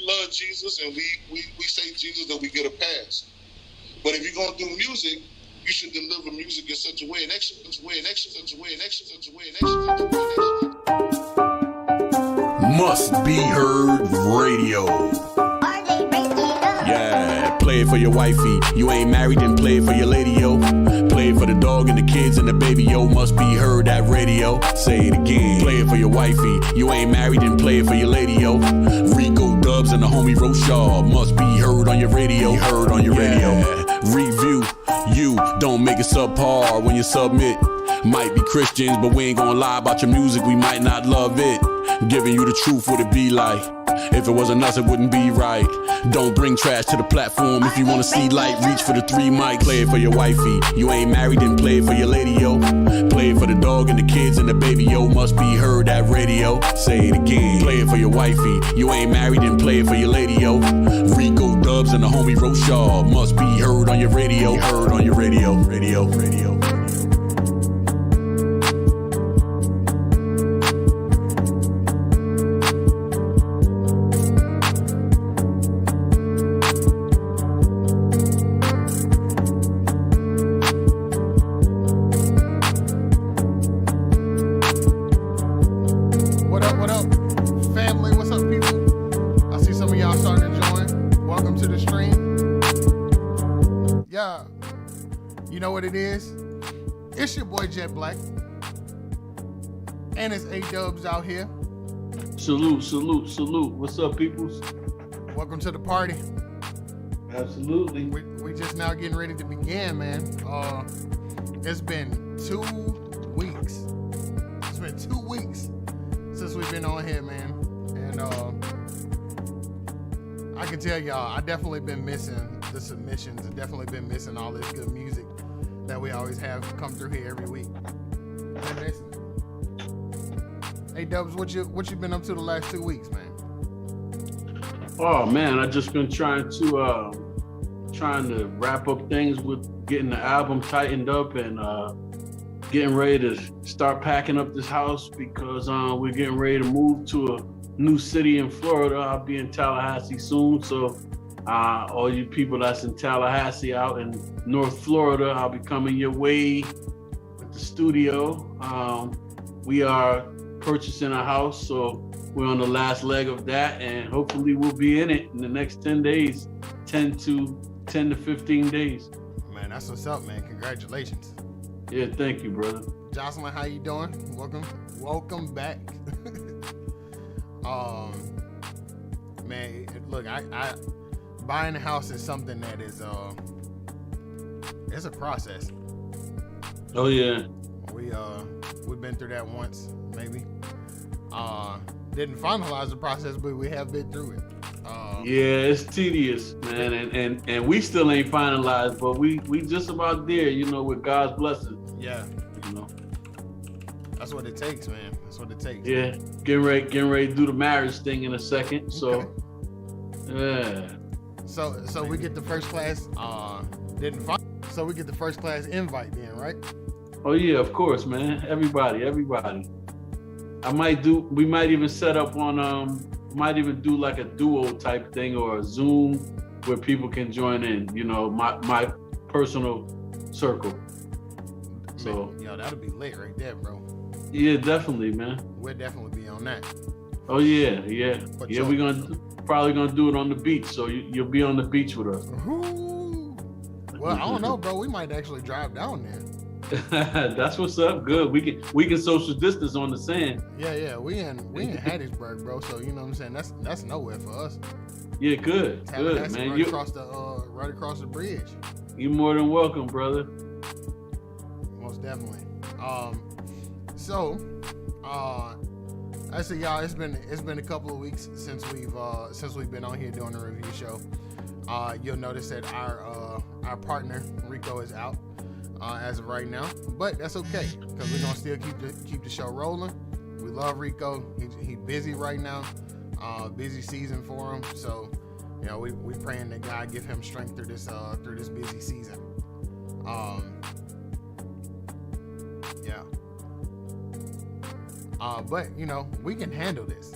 love Jesus and we say Jesus, that we get a pass. But if you're gonna do music, you should deliver music in such a way, an excellent way, an excellent way, an excellent way, an excellent way. Must Be Heard Radio. Yeah, play it for your wifey. You ain't married, then play it for your lady, yo. Play it for the dog and the kids and the baby, yo. Must be heard that radio. Say it again. Play it for your wifey. You ain't married, then play it for your lady, yo. Rico Dubs and the homie Roshaw. Must be heard on your radio. Heard on your radio. Review. You don't make it subpar when you submit. Might be Christians, but we ain't gonna lie about your music. We might not love it. Giving you the truth, what it be like. If it wasn't us, it wouldn't be right. Don't bring trash to the platform. If you wanna see light, reach for the 3 mics. Play it for your wifey. You ain't married, then play it for your lady, yo. Play it for the dog and the kids and the baby, yo. Must be heard that radio. Say it again. Play it for your wifey. You ain't married, then play it for your lady, yo. Rico Dubs and the homie Roshaw. Must be heard on your radio. Heard on your radio. Radio. It's your boy Jet Black, and it's A-Dubs out here. Salute. What's up, peoples? Welcome to the party. Absolutely. We just now getting ready to begin, man. It's been 2 weeks. It's been 2 weeks since we've been on here, man. And I can tell y'all, I definitely been missing the submissions. I definitely been missing all this good music that we always have come through here every week. Hey Dubs, what you been up to the last 2 weeks, man? Oh man, I just been trying to wrap up things with getting the album tightened up and getting ready to start packing up this house because we're getting ready to move to a new city in Florida. I'll be in Tallahassee soon, so all you people that's in Tallahassee out in North Florida, I'll be coming your way with the studio. We are purchasing a house, so we're on the last leg of that, and hopefully we'll be in it in the next 10 days, 10 to 15 days. Man, that's what's up, man. Congratulations. Yeah, thank you, brother. Jocelyn, how you doing? Welcome back. Man, look, I buying a house is something that is it's a process. Oh yeah. We've been through that once, maybe. Didn't finalize the process, but we have been through it. Yeah, it's tedious, man, and we still ain't finalized, but we just about there, with God's blessing. Yeah. That's what it takes, man. That's what it takes. Yeah. Getting ready to do the marriage thing in a second. So yeah. So we get the first class so we get the first class invite then, right? Oh yeah, of course, man. Everybody. We might even set up on might even do like a duo type thing or a Zoom where people can join in, my personal circle. So yo, that'll be lit right there, bro. Yeah, definitely, man. We'll definitely be on that. Oh yeah. We're probably gonna do it on the beach, so you'll be on the beach with us. Ooh. Well, I don't know, bro. We might actually drive down there. That's what's up. Good. We can social distance on the sand. Yeah. We in Hattiesburg, bro. So you know what I'm saying. That's nowhere for us. Yeah, good, man. Right across the bridge. You're more than welcome, brother. Most definitely. I say, y'all, it's been a couple of weeks since we've been on here doing a review show. You'll notice that our partner Rico is out as of right now, but that's okay because we're gonna still keep the show rolling. We love Rico. He's busy right now. Busy season for him. So, we praying that God give him strength through this busy season. Yeah. But we can handle this.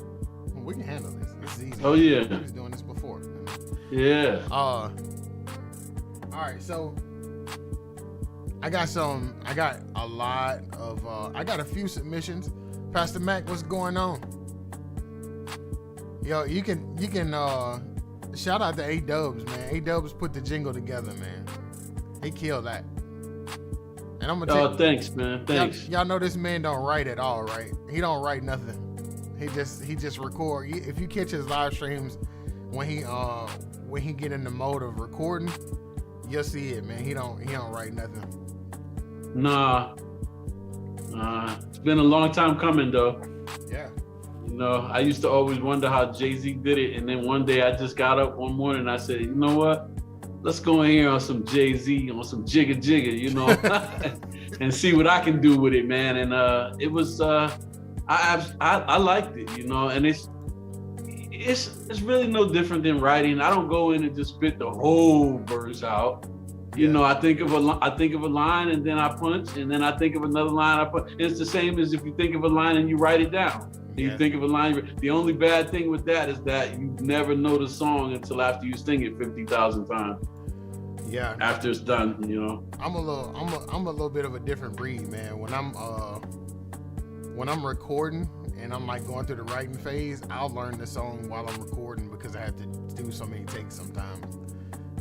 This is season. Oh yeah. He was doing this before. Yeah. All right, so I got a few submissions. Pastor Mac, what's going on? Yo, you can shout out to A-Dubs, man. A-Dubs put the jingle together, man. He killed that. And I'm gonna thanks, man. Thanks. Y'all know this man don't write at all, right? He don't write nothing. He just record. If you catch his live streams when he get in the mode of recording, you'll see it, man. He don't write nothing. Nah. It's been a long time coming though. Yeah. You know, I used to always wonder how Jay-Z did it, and then one day I just got up one morning and I said, you know what? Let's go in here on some Jay-Z, on some Jigga Jigga, you know, and see what I can do with it, man. And it was, I liked it, you know, and it's really no different than writing. I don't go in and just spit the whole verse out. You know, I think of a line and then I punch, and then I think of another line. I punch. It's the same as if you think of a line and you write it down. You think of a line. The only bad thing with that is that you never know the song until after you sing it 50,000 times. Yeah. After it's done, you know. I'm a little bit of a different breed, man. When I'm recording and I'm like going through the writing phase, I'll learn the song while I'm recording because I have to do so many takes sometimes.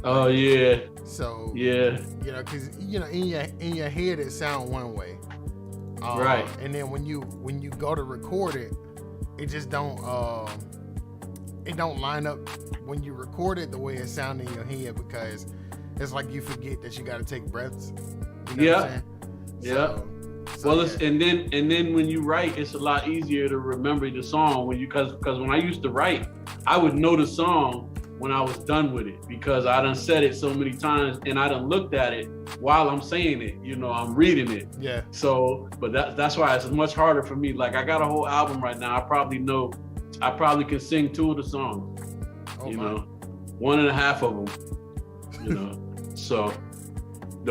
Oh yeah. So yeah, you know, because you know, in your head it sound one way, right? And then when you go to record it, it just don't line up when you record it the way it sound in your head, because it's like you forget that you got to take breaths. You know what I'm saying? Yeah. Well, and then when you write, it's a lot easier to remember the song because when I used to write, I would know the song when I was done with it because I done said it so many times and I done looked at it while I'm saying it, you know, I'm reading it. Yeah. So, but that's why it's much harder for me. Like I got a whole album right now. I probably can sing 2 of the songs, you know, 1.5 of them, you know. So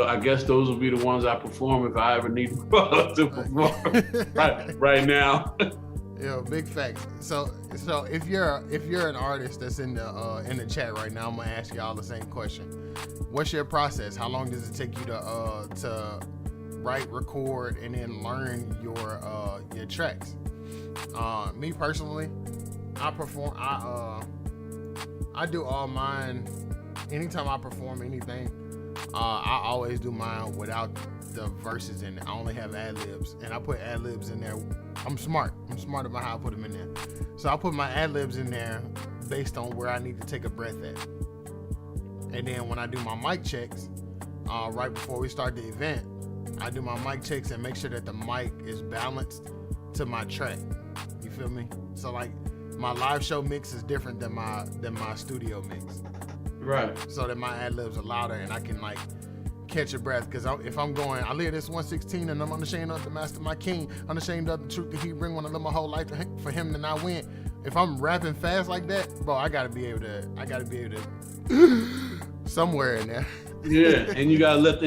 I guess those will be the ones I perform if I ever need to perform right now. Yeah, big facts. So if you're an artist that's in the chat right now, I'm gonna ask y'all the same question. What's your process? How long does it take you to write, record, and then learn your tracks? Me personally, I do all mine. Anytime I perform anything, I always do mine without the verses in it. I only have ad-libs, and I put ad-libs in there. I'm smart about how I put them in there. So I put my ad-libs in there based on where I need to take a breath at. And then when I do my mic checks, right before we start the event, I do my mic checks and make sure that the mic is balanced to my track. You feel me? So like my live show mix is different than my studio mix. Right. So that my ad-libs are louder and I can like catch a breath, because if I'm going, I live this 116 and I'm unashamed of the master, my king, unashamed of the truth that he bring, when I live my whole life for him to not win. If I'm rapping fast like that, bro, I gotta be able to somewhere in there. Yeah, and you gotta let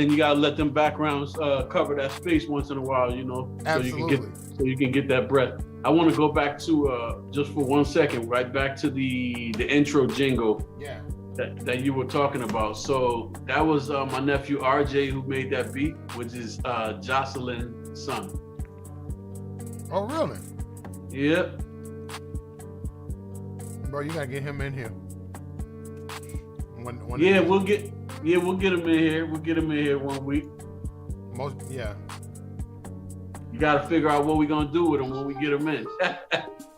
them backgrounds cover that space once in a while, you know. Absolutely. So you can get that breath. I want to go back to just for 1 second, right back to the intro jingle. Yeah. That you were talking about. So that was my nephew RJ who made that beat, which is Jocelyn's son. Oh, really? Yep. Bro, you gotta get him in here. We'll get him in here. We'll get him in here 1 week. Yeah. You got to figure out what we're gonna do with him when we get him in.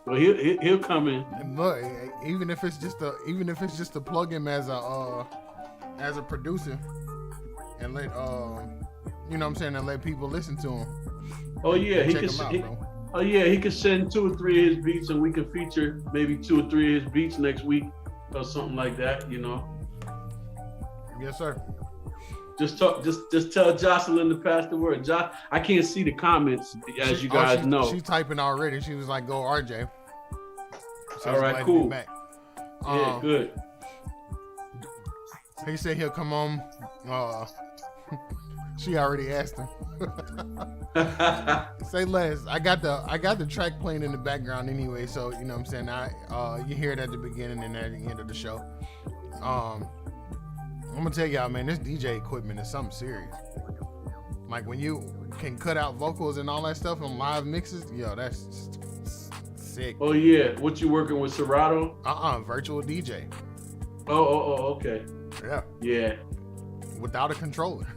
Well, he'll come in. And look, even if it's just to plug him as a producer, and let you know what I'm saying, and let people listen to him. Oh yeah, he can send 2 or 3 of his beats, and we can feature maybe 2 or 3 of his beats next week or something like that, you know. Yes, sir. Just tell Jocelyn to pass the word. I can't see the comments, as you guys know. She's typing already. She was like, "Go RJ." All right, cool. Yeah, good. He said he'll come on. She already asked him. Say less. I got the track playing in the background anyway, so you know what I'm saying. You hear it at the beginning and at the end of the show. I'm gonna tell y'all, man, this DJ equipment is something serious. Like when you can cut out vocals and all that stuff on live mixes, yo, that's sick. Oh yeah, what you working with, Serato? Virtual DJ. Oh, okay. Yeah. Without a controller.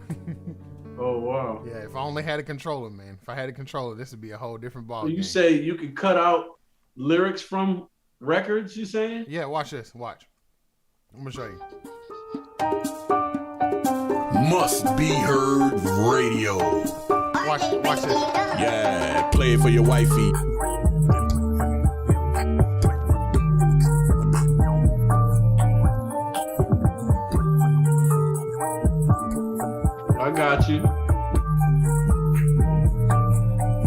Oh wow. Yeah, if I only had a controller, man. If I had a controller, this would be a whole different ball. So you game. say you could cut out lyrics from records, you saying? Yeah, watch this. Watch. I'm gonna show you. Must be heard radio. Watch this. Yeah, play it for your wifey. I got you.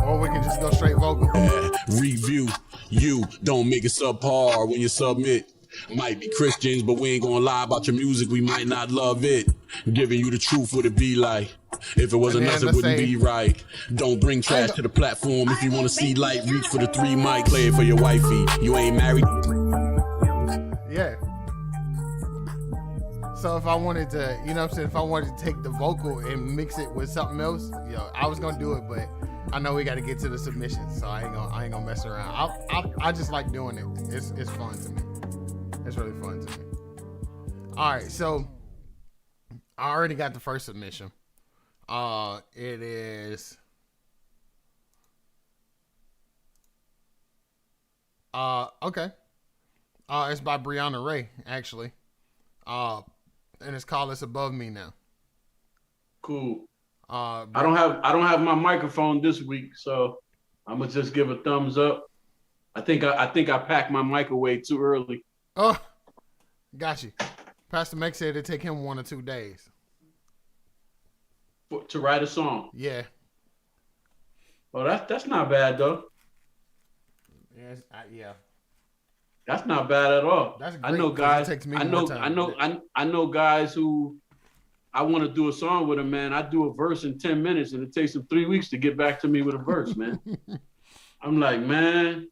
Or we can just go straight vocal. Review. You don't make it subpar when you submit. Might be Christians, but we ain't gonna lie about your music. We might not love it. Giving you the truth, would it be like? If it wasn't us, it wouldn't be right. Don't bring trash to the platform. If you wanna see light, reach for the 3 mic. Play it for your wifey. You ain't married. Yeah. So if I wanted to, you know what I'm saying, if I wanted to take the vocal and mix it with something else, I was gonna do it, but I know we got to get to the submission, so I ain't gonna mess around. I just like doing it. It's fun to me. It's really fun to me. All right, so I already got the first submission. It is okay. It's by Brianna Ray, actually. And it's called "It's Above Me Now." Cool. I don't have my microphone this week, so I'm gonna just give a thumbs up. I think I packed my mic away too early. Oh, got you. Pastor Mac said it'd take him 1 or 2 days To write a song. Yeah. Well, that's not bad though. Yes, yeah. That's not bad at all. That's great. I know guys. It takes me I more time. I know guys who I want to do a song with them, man. I do a verse in 10 minutes, and it takes them 3 weeks to get back to me with a verse, man. I'm like, man.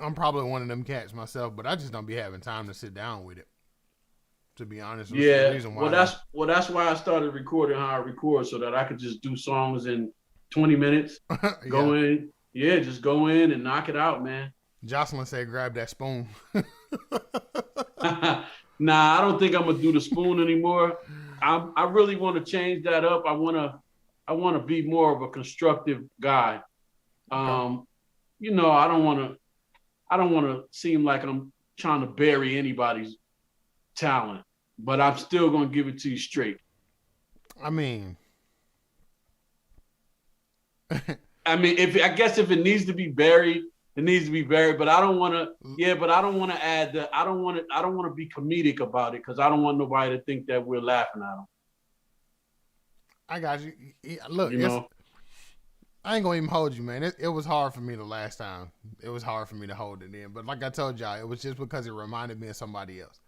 I'm probably one of them cats myself, but I just don't be having time to sit down with it. To be honest, yeah. That's why I started recording how I record, so that I could just do songs in 20 minutes. Go in, just go in and knock it out, man. Jocelyn said, "Grab that spoon." Nah, I don't think I'm gonna do the spoon anymore. I really want to change that up. I want to be more of a constructive guy. Okay. I don't want to seem like I'm trying to bury anybody's talent, but I'm still gonna give it to you straight. I mean, if it needs to be buried, it needs to be buried. But I don't want to. Yeah, but I don't want to add the. I don't want to be comedic about it, because I don't want nobody to think that we're laughing at them. I got you. Look, I ain't gonna even hold you, man. It was hard for me the last time. It was hard for me to hold it in. But like I told y'all, it was just because it reminded me of somebody else.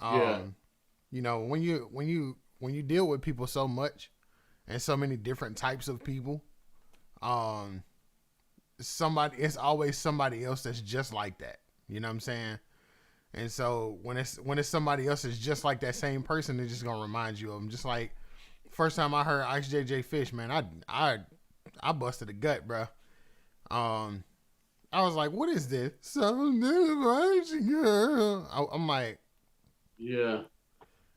When you deal with people so much and so many different types of people, it's always somebody else that's just like that. You know what I'm saying? And so when it's somebody else that's just like that same person, it's just gonna remind you of them. Just like first time I heard Ice JJ Fish, man, I busted a gut, bro. I was like, what is this? Some girl. I'm like, yeah.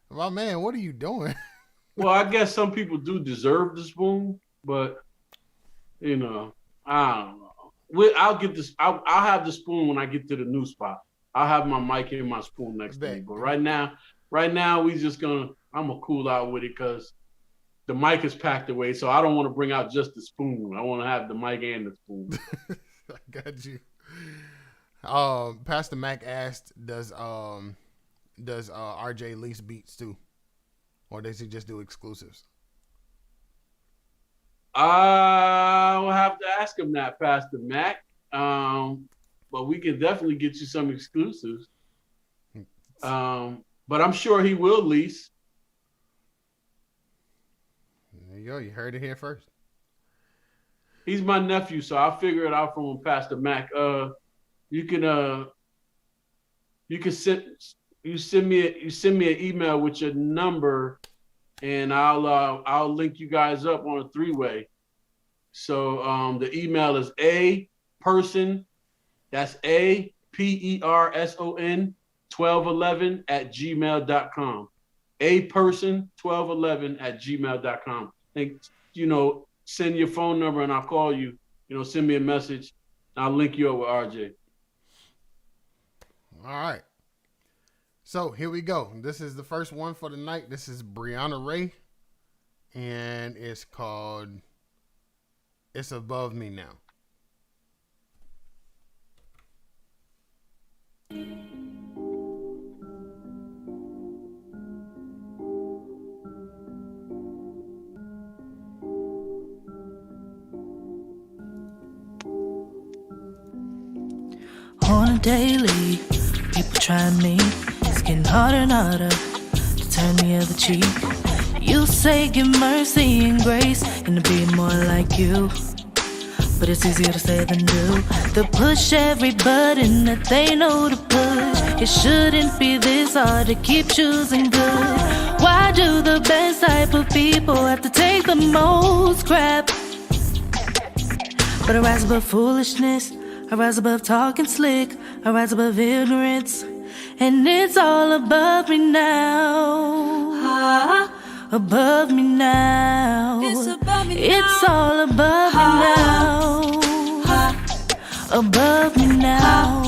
Well, man, what are you doing? Well, I guess some people do deserve the spoon, but I don't know. I'll get this. I'll have the spoon when I get to the new spot. I'll have my mic and my spoon next to me. But right now, we just I'm gonna cool out with it because the mic is packed away. So I don't want to bring out just the spoon. I want to have the mic and the spoon. I got you. Pastor Mac asked, does RJ lease beats too, or does he just do exclusives? I will have to ask him that, Pastor Mac. But we can definitely get you some exclusives. But I'm sure he will lease. you go. You heard it here first. He's my nephew, so I'll figure it out from him, Pastor Mac. You can send me an email with your number, and I'll link you guys up on a 3-way. So the email is aperson, that's APERSON 1211 @gmail.com. aperson1211 @gmail.com. And send your phone number and I'll call you. Send me a message. And I'll link you up with RJ. All right. So here we go. This is the first one for the night. This is Brianna Ray, and it's called "It's Above Me Now." On a daily, people try me. It's getting harder and harder to turn the other cheek. You say give mercy and grace and to be more like you, but it's easier to say than do. To push every button that they know to push. It shouldn't be this hard to keep choosing good. Why do the best type of people have to take the most crap? But I rise above foolishness, I rise above talking slick, I rise above ignorance, and it's all above me now. Above me now. It's above me now. It's all above me now. Above me now.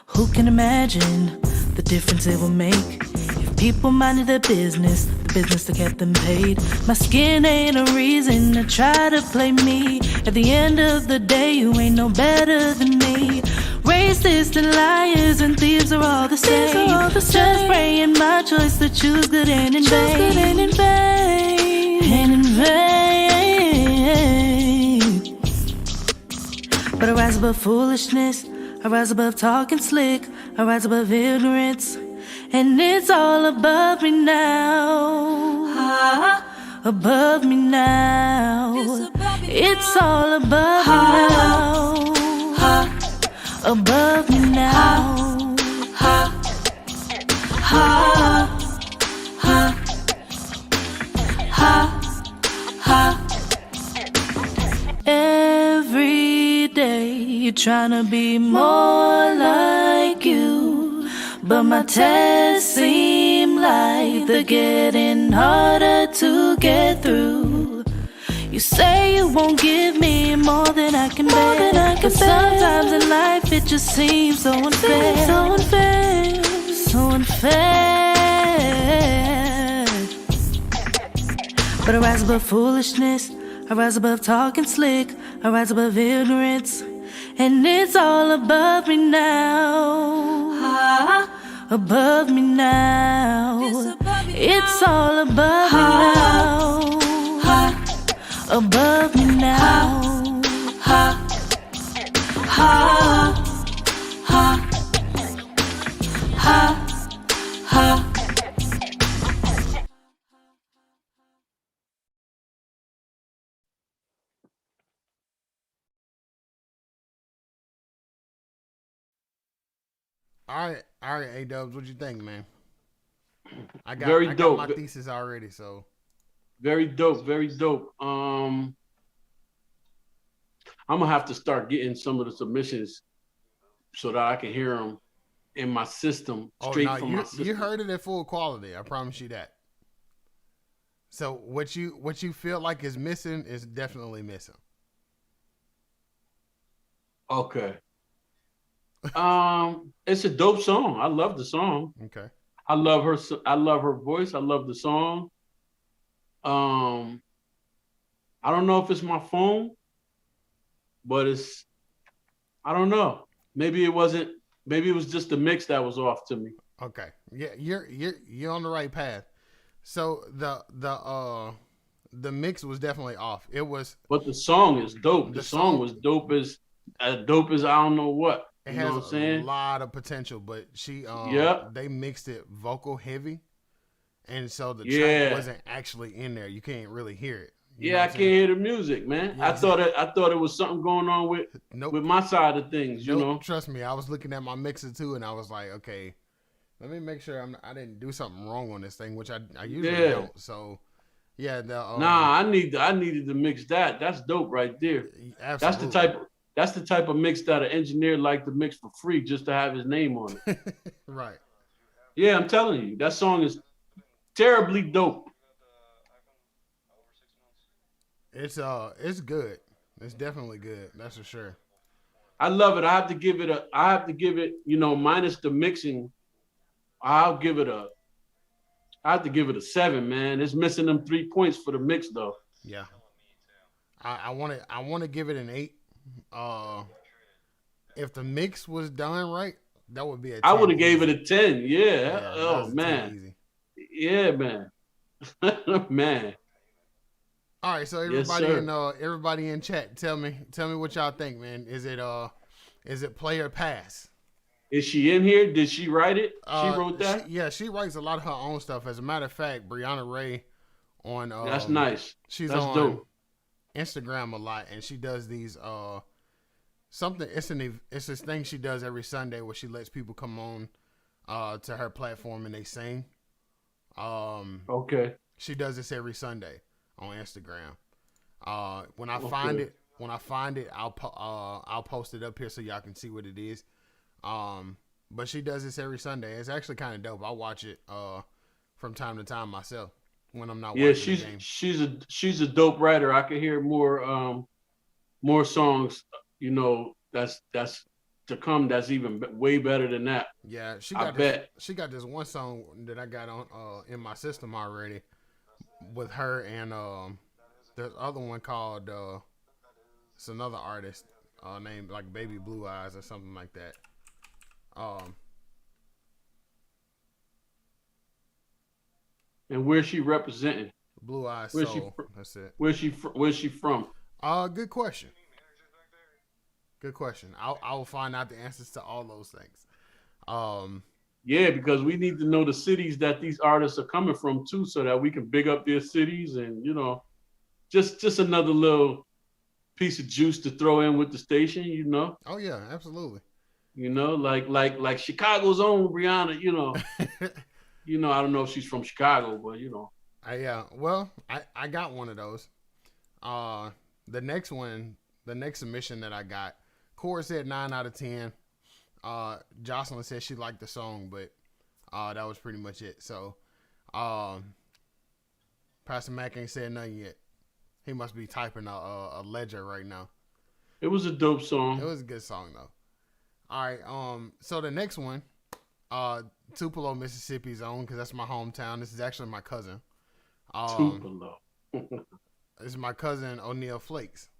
Who can imagine the difference it will make if people minded their business, the business that kept them paid? My skin ain't a reason to try to play me. At the end of the day, you ain't no better than me. Racists and liars and thieves are all the same. Just praying my choice to choose good and in vain. And in vain. But I rise above foolishness, I rise above talking slick, I rise above ignorance, and it's all above me now. Above me now. It's all above me now. Above me now. Every day you're trying to be more like you, but my tests seem like they're getting harder to get through. You say you won't give me more than I can bear, but sometimes in life it just seems so unfair. So unfair. So unfair. But I rise above foolishness, I rise above talking slick, I rise above ignorance, and it's all above me now. Above me now. It's all above me now. Above me now. All right, A-Dubs, what you think, man? I got my thesis already, so. Very dope, very dope. I'm gonna have to start getting some of the submissions so that I can hear them in my system, straight from my system. You heard it at full quality. I promise you that. So what you feel like is missing is definitely missing. Okay. It's a dope song. I love the song. Okay. I love her voice. I love the song. I don't know if it's my phone, but I don't know. Maybe it was just the mix that was off to me. Okay. Yeah, you're on the right path. So the mix was definitely off. It was, but the song is dope. The song was dope as I don't know what. It has a lot of potential, but they mixed it vocal heavy, and so the track wasn't actually in there. You can't really hear it. I can't hear the music, man. Yeah, I thought it was something going on with my side of things. You know, trust me. I was looking at my mixer too, and I was like, okay, let me make sure I didn't do something wrong on this thing, which I usually don't. So, yeah. I needed to mix that. That's dope right there. Absolutely. That's the type of mix that an engineer like to mix for free just to have his name on it. Right. Yeah, I'm telling you, that song is terribly dope. It's good. It's definitely good. That's for sure. I love it. I have to give it, you know, minus the mixing. I have to give it a 7, man. It's missing them 3 points for the mix though. Yeah. I want to give it an 8. If the mix was done right, that would be a 10. I would have gave it a 10. Yeah. Oh man. Yeah, man. Man. All right, so everybody in chat, tell me what y'all think, man. Is it play or pass? Is she in here? Did she write it? She wrote that? She writes a lot of her own stuff. As a matter of fact, Brianna Ray on that's nice. She's that's on dope. Instagram a lot, and she does these it's this thing she does every Sunday where she lets people come on to her platform and they sing. Okay. She does this every Sunday on Instagram. When I find it, I'll post it up here so y'all can see what it is. But she does this every Sunday. It's actually kind of dope. I watch it from time to time myself when I'm not watching the game. She's a dope writer. I can hear more songs, you know, that's to come that's even way better than that. Yeah, she got this one song that I got on in my system already with her, and there's other one called it's another artist named like Baby Blue Eyes or something like that. And where's she representing? Blue Eyes Where's Soul. That's it. Where's she from? Good question. Good question. I will find out the answers to all those things. Yeah, because we need to know the cities that these artists are coming from too, so that we can big up their cities, and you know, just another little piece of juice to throw in with the station, you know. Oh yeah, absolutely. You know, like Chicago's own Brianna, you know. You know, I don't know if she's from Chicago, but you know. Well, I got one of those. The next submission that I got, Cora said 9 out of 10. Jocelyn said she liked the song, but that was pretty much it. So, Pastor Mac ain't said nothing yet. He must be typing a ledger right now. It was a dope song. It was a good song though. All right. So the next one, Tupelo, Mississippi's own, because that's my hometown. This is actually my cousin. Tupelo. This is my cousin O'Neal Flakes.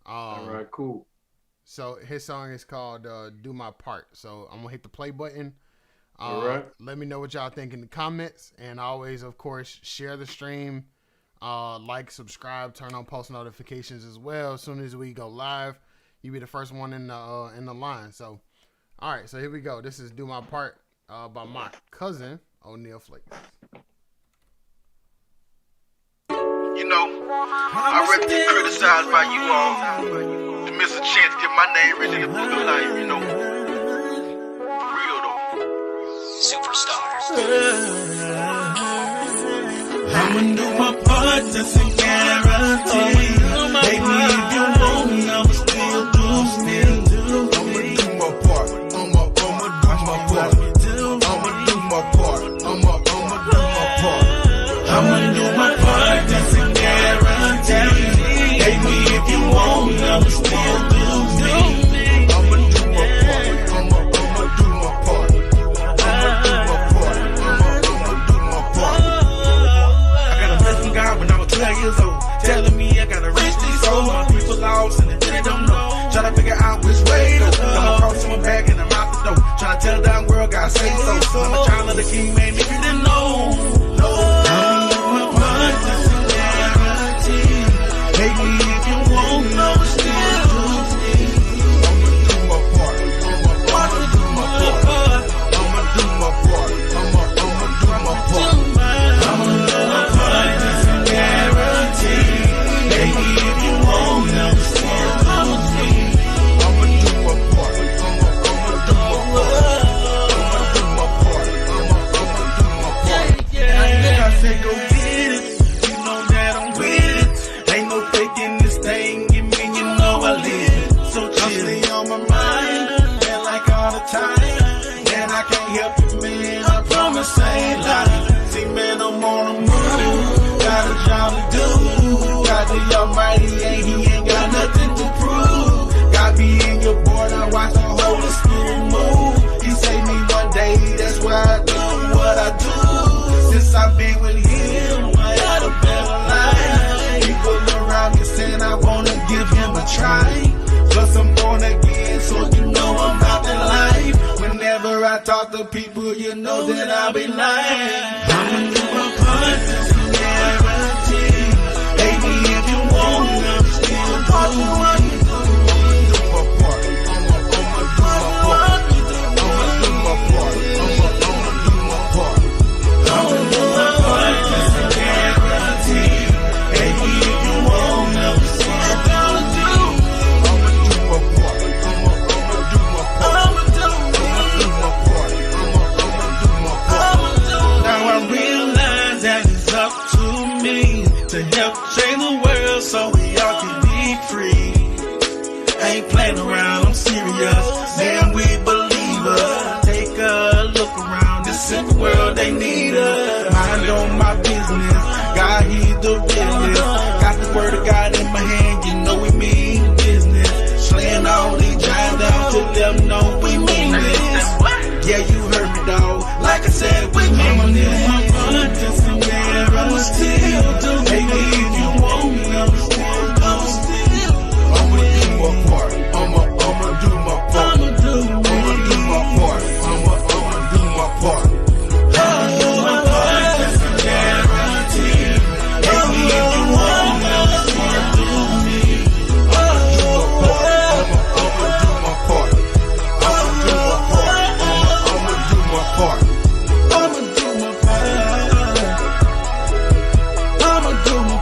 All right, cool. So his song is called "Do My Part." So I'm gonna hit the play button. All right. Let me know what y'all think in the comments, and always, of course, share the stream, like, subscribe, turn on post notifications as well. As soon as we go live, you be the first one in the line. So, all right. So here we go. This is "Do My Part" by my cousin O'Neal Flakes. You know, I read get criticized by you all to miss a chance to get my name written in the book of life, you know. Real though. Superstars. I'ma do my part, that's a guarantee. Baby, if you want me, I'ma still do. I'ma do my part. I'ma do my part. I'ma do my part. I'ma do my part. I'ma do my part, that's a guarantee. Baby, if you want me, I'ma still do. I'ma do my part. I'ma do my part. I'ma do my part. I'ma do my part. I got a blessing from God when I was 12 years old, telling me I gotta reach these souls. My people lost and they really don't know. Trying to figure out which way to go. I'm across my back and I'm out the door. Trying to tell the damn world God say so. I'm a child of the King, man, if you didn't know. Baby, if you want, I'ma still do. I'ma do my part. I'ma do my part. I'ma do my part. I'ma do my part. with him, I had a better life. People around me saying I wanna give him a try. Plus I'm born again, so you know I'm about that life. Whenever I talk to people, you know that I'll be lying. I'ma do my part, that's a guarantee. Baby, if you want, I'm still doing what you do. I'ma do my part. I'ma do my part. I'ma do my part. I'ma do my part. I'ma do my part, that's a guarantee. Baby, if you want, I'm still gonna do. I'ma do my part. I'ma do my part. I'ma do my part. I'ma do my part. Now I realize that it's up to me to help change the world so we all can be free. I ain't playing around, I'm serious. Man, we believers. Take a look around, this in the world, they need us. Mind on my business, God, he's the realest. Got the word of God in my hand, you know we mean business. Slaying all these giants down to them know we mean this. Yeah, you heard me, dog. Like I said, we mean this. I'm still doing it. Baby, if you want me, I'm still. I'ma do my part. I'ma do my part. I'ma do my part. I'ma do my part. I'ma do my part. That's a guarantee. Baby, if you want me, I'm still doing me. I'ma do my part. I'ma do my part. I'ma do my part. I'ma do my part. I'ma do my part.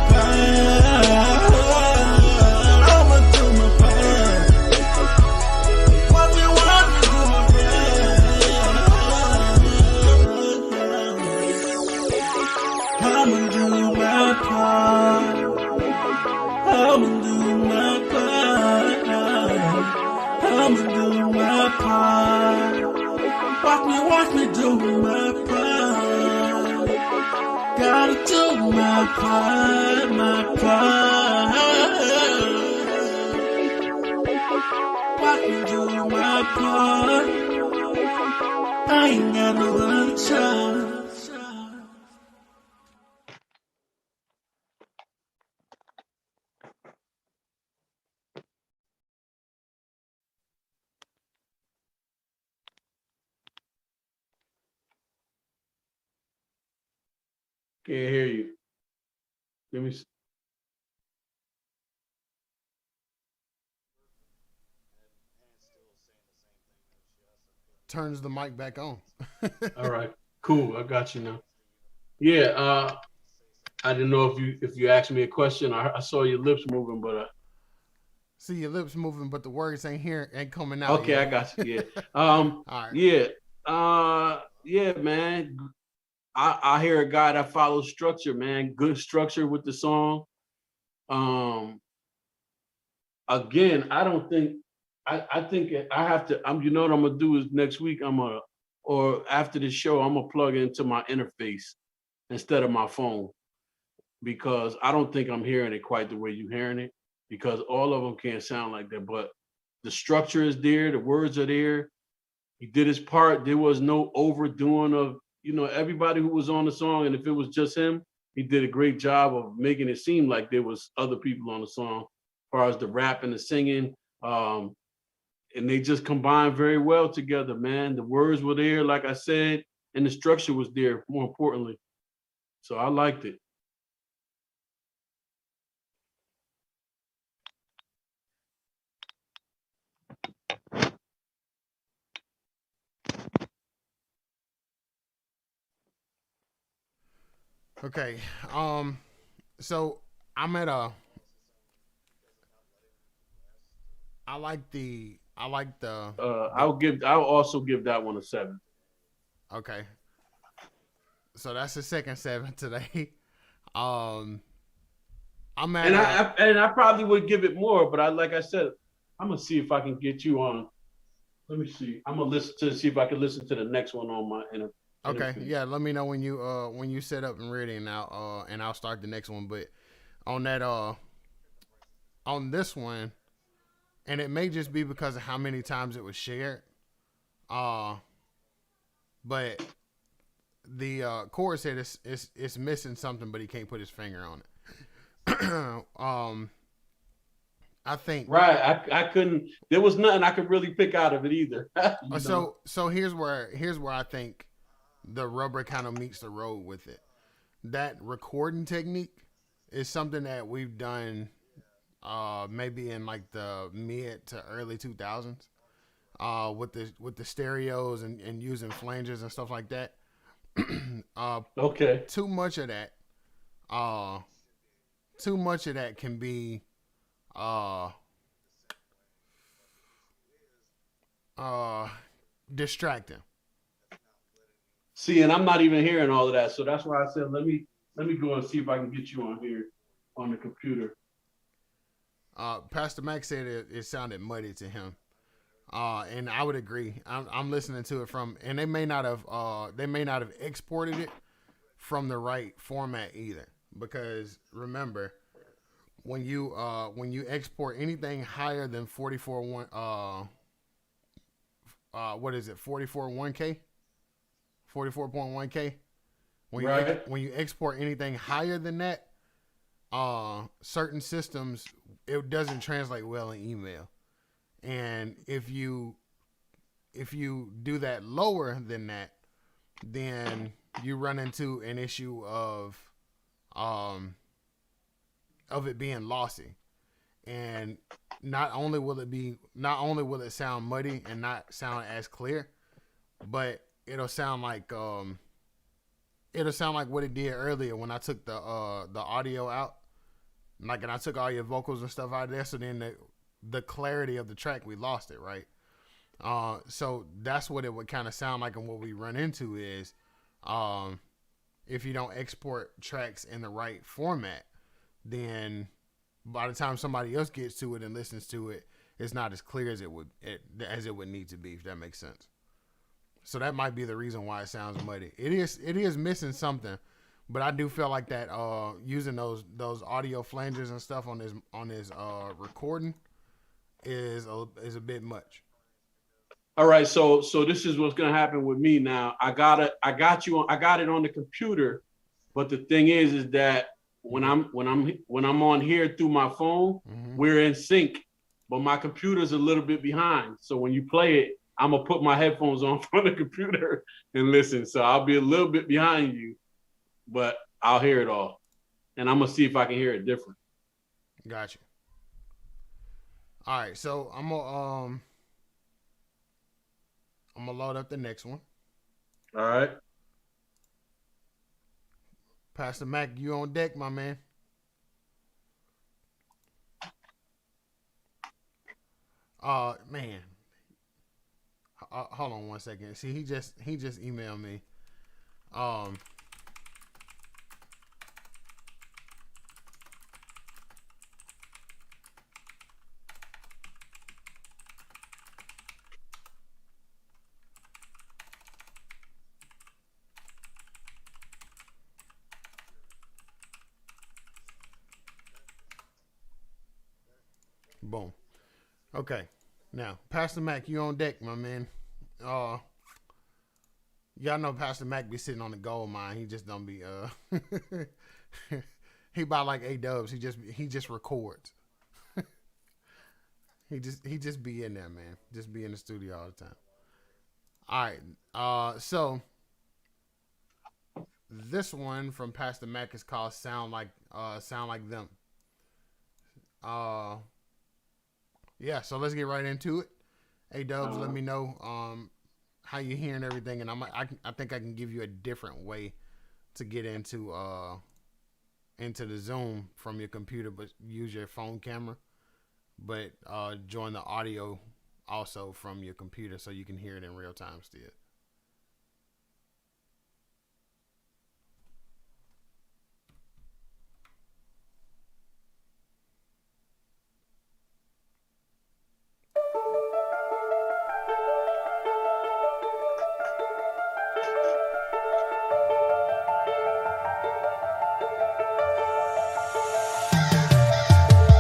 I'ma do my part. What we want to do my part. I'ma do my part. I'ma do my part. I'ma do my part. Watch me do my part. Gotta do my part, my part. Watch me do my part. I ain't got no other choice. Can't hear you. Let me see. Turns the mic back on. All right, cool. I got you now. Yeah, I didn't know if you asked me a question. I saw your lips moving, but See your lips moving, but the words ain't coming out. okay, yet. I got you. Yeah. All right. Yeah. Yeah, man. I hear a guy that follows structure, man. Good structure with the song. Again, I don't think I think I have to. You know what I'm gonna do is next week or after the show I'm gonna plug into my interface instead of my phone, because I don't think I'm hearing it quite the way you're hearing it, because all of them can't sound like that. But the structure is there, the words are there. He did his part. There was no overdoing of, everybody who was on the song. And if it was just him, he did a great job of making it seem like there was other people on the song, as far as the rap and the singing. And they just combined very well together, man. The words were there, like I said, and the structure was there, more importantly. So I liked it. Okay. So I'm at a. I like the. I'll also give that one a 7. Okay. So that's the second 7 today. I'm at. And I probably would give it more, but like I said, I'm gonna see if I can get you on. Let me see. I'm gonna see if I can listen to the next one on my internet. Okay, yeah. Let me know when you set up and ready, and I'll start the next one. But on that on this one, and it may just be because of how many times it was shared, but Corey said it's missing something, but he can't put his finger on it. I think right. I couldn't. There was nothing I could really pick out of it either. So here's where I think the rubber kind of meets the road with it. That recording technique is something that we've done maybe in like the mid to early 2000s with the stereos and using flanges and stuff like that. Okay. Too much of that can be distracting. See, and I'm not even hearing all of that, so that's why I said let me go and see if I can get you on here on the computer. Pastor Mac said it sounded muddy to him, and I would agree. I'm listening to it and they may not have exported it from the right format either, because remember when you export anything higher than 44.1K. 44.1K. When you export anything higher than that, certain systems, it doesn't translate well in email. And if you do that lower than that, then you run into an issue of it being lossy. And not only will it sound muddy and not sound as clear, but it'll sound like what it did earlier when I took the audio out, like, and I took all your vocals and stuff out of there. So then the clarity of the track, we lost it, right? So that's what it would kind of sound like, and what we run into is, if you don't export tracks in the right format, then by the time somebody else gets to it and listens to it, it's not as clear as it would need to be, if that makes sense. So that might be the reason why it sounds muddy. It is missing something, but I do feel like that using those audio flanges and stuff on his recording is a bit much. All right, so this is what's gonna happen with me now. I got it on the computer, but the thing is that when I'm on here through my phone, we're in sync, but my computer's a little bit behind. So when you play it, I'm gonna put my headphones on from the computer and listen. So I'll be a little bit behind you, but I'll hear it all, and I'm gonna see if I can hear it different. Gotcha. All right, so I'm gonna load up the next one. All right. Pastor Mac, you on deck, my man. Man. Hold on one second. See, he just emailed me. Boom. Okay. Now, Pastor Mac, you on deck, my man. Y'all know Pastor Mac be sitting on the gold mine. He just don't be he buy like A-dubs. He just records. he just be in there, man. Just be in the studio all the time. All right. So this one from Pastor Mac is called Sound Like Them. Yeah, so let's get right into it. A-dubs, let me know how you hearing everything, and I think I can give you a different way to get into the Zoom from your computer, but use your phone camera, but join the audio also from your computer so you can hear it in real time still.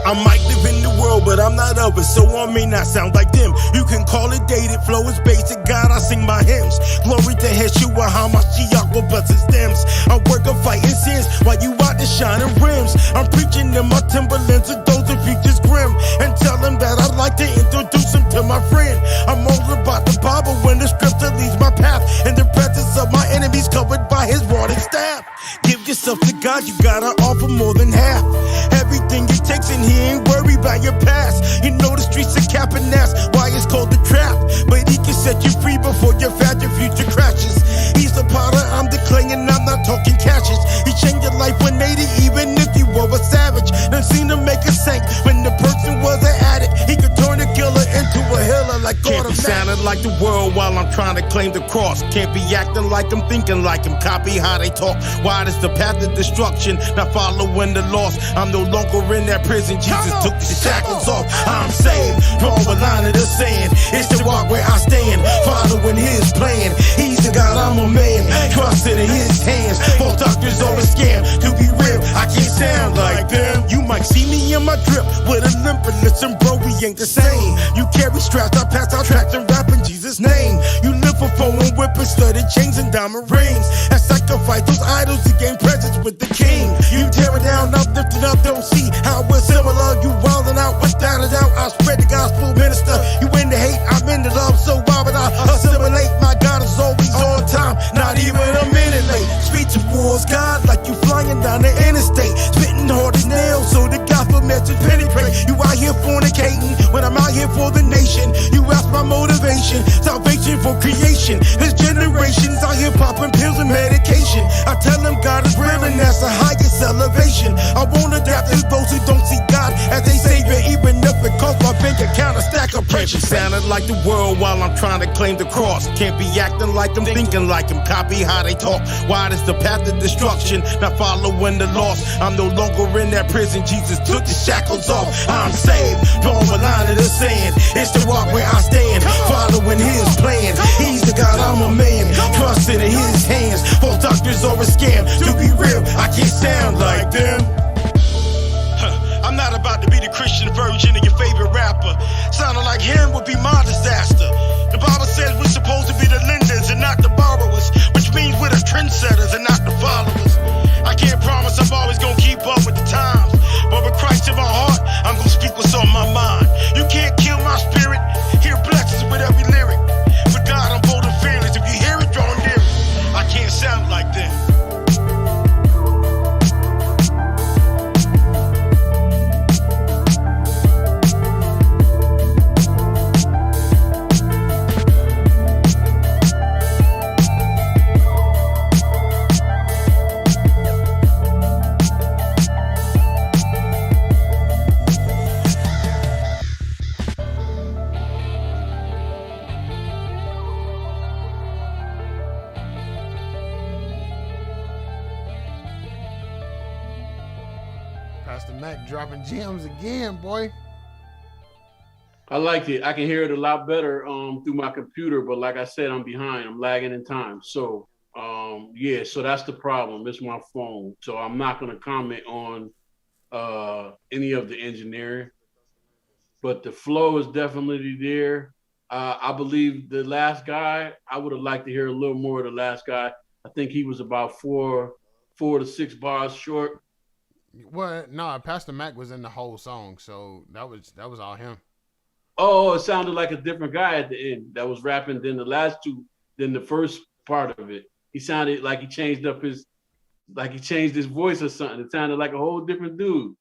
I might live in the world, but I'm not of it, so I may not sound like them. You can call it dated, flow is basic. God, I sing my hymns. Glory to Yeshua, HaMashiach will bless his stems. I work on fighting sins while you out there shining rims. I'm preaching in my Timberlands to those that futures grim, and tell them that I'd like to introduce them to my friend. I'm all about the Bible when the scripture leads my path. In the presence of my enemies, covered by his rod and staff. Give yourself to God, you gotta offer more than half. Everything he takes in, he ain't worried about your past. You know the streets are capping ass, why it's called the trap. But he can set you free before your fat your future crashes. He's the potter, I'm the clay, and I'm not talking cashes. He changed your life 180, even if you were a savage. Done seen him make a saint when the person was an addict. He could turn a killer into a healer like God. Can't be sounding like the world while I'm trying to claim the cross. Can't be acting like I'm thinking like him. Copy how they talk. Wide is the path of destruction, not following the lost. I'm no longer in that prison. Jesus took the shackles off. I'm saved. Draw a line of the sand. It's the walk where I stand, following his plan. He's the God, I'm a man. Trusted in his hands. False doctors are a scam. To be real, I can't sound like them. You might see me in my drip with a limp, and listen, bro, we ain't the same. You carry straps, I pass out tracks and rap in Jesus' name. You live for phone and whip and studded chains and diamond rings. And sacrifice those idols to gain presence with the king. You tear it down, I'm lifted up, don't see how we're similar. You wildin' out without a doubt. I spread the gospel minister. You in the hate, I'm in the love, so why would I assimilate? My God is always on time, not even a minute late. Speech towards God like you flying down the interstate. Spitting hard as nails so the gospel message penetrate. You out here fornicating when I'm out here for the nation. You ask my motivation, salvation for creation. There's generations out here popping pills and medication. I tell them God is real and that's the highest elevation. I won't adapt to those who don't see God as they savior, even if it costs my bank account a stack of pressure. Sounding like the world while I'm trying to claim the cross. Can't be acting like I'm thinking like him. Copy how they talk. Wide is the path of destruction, not following the lost. I'm no longer in that prison. Jesus took the shackles off. I'm saved. Draw a line in the sand. It's the walk where I stand, following his plan. He's the God, I'm a man. Trusted in his hands. False doctors are a scam. To be real, I can't sound like them. I'm not about to be the Christian version of your favorite rapper. Sounding like him would be my disaster. The Bible says we're supposed to be the lenders and not the borrowers, which means we're the trendsetters and not the followers. I can't promise I'm always gonna keep up with the times, but with Christ in my heart, I'm gonna speak what's on my mind. You can't kill my spirit, hear blessings with every lyric. With God, I'm bold and fearless. If you hear it, draw near it. I can't sound like them. Pastor Mac dropping gems again, boy. I like it. I can hear it a lot better through my computer, but like I said, I'm behind. I'm lagging in time. So yeah, so that's the problem. It's my phone. So I'm not gonna comment on any of the engineering, but the flow is definitely there. I believe the last guy, I would have liked to hear a little more of the last guy. I think he was about four to 6 bars short. Well, no, Pastor Mac was in the whole song, so that was all him. Oh, it sounded like a different guy at the end that was rapping than the last two, than the first part of it. He sounded like he changed his voice or something. It sounded like a whole different dude.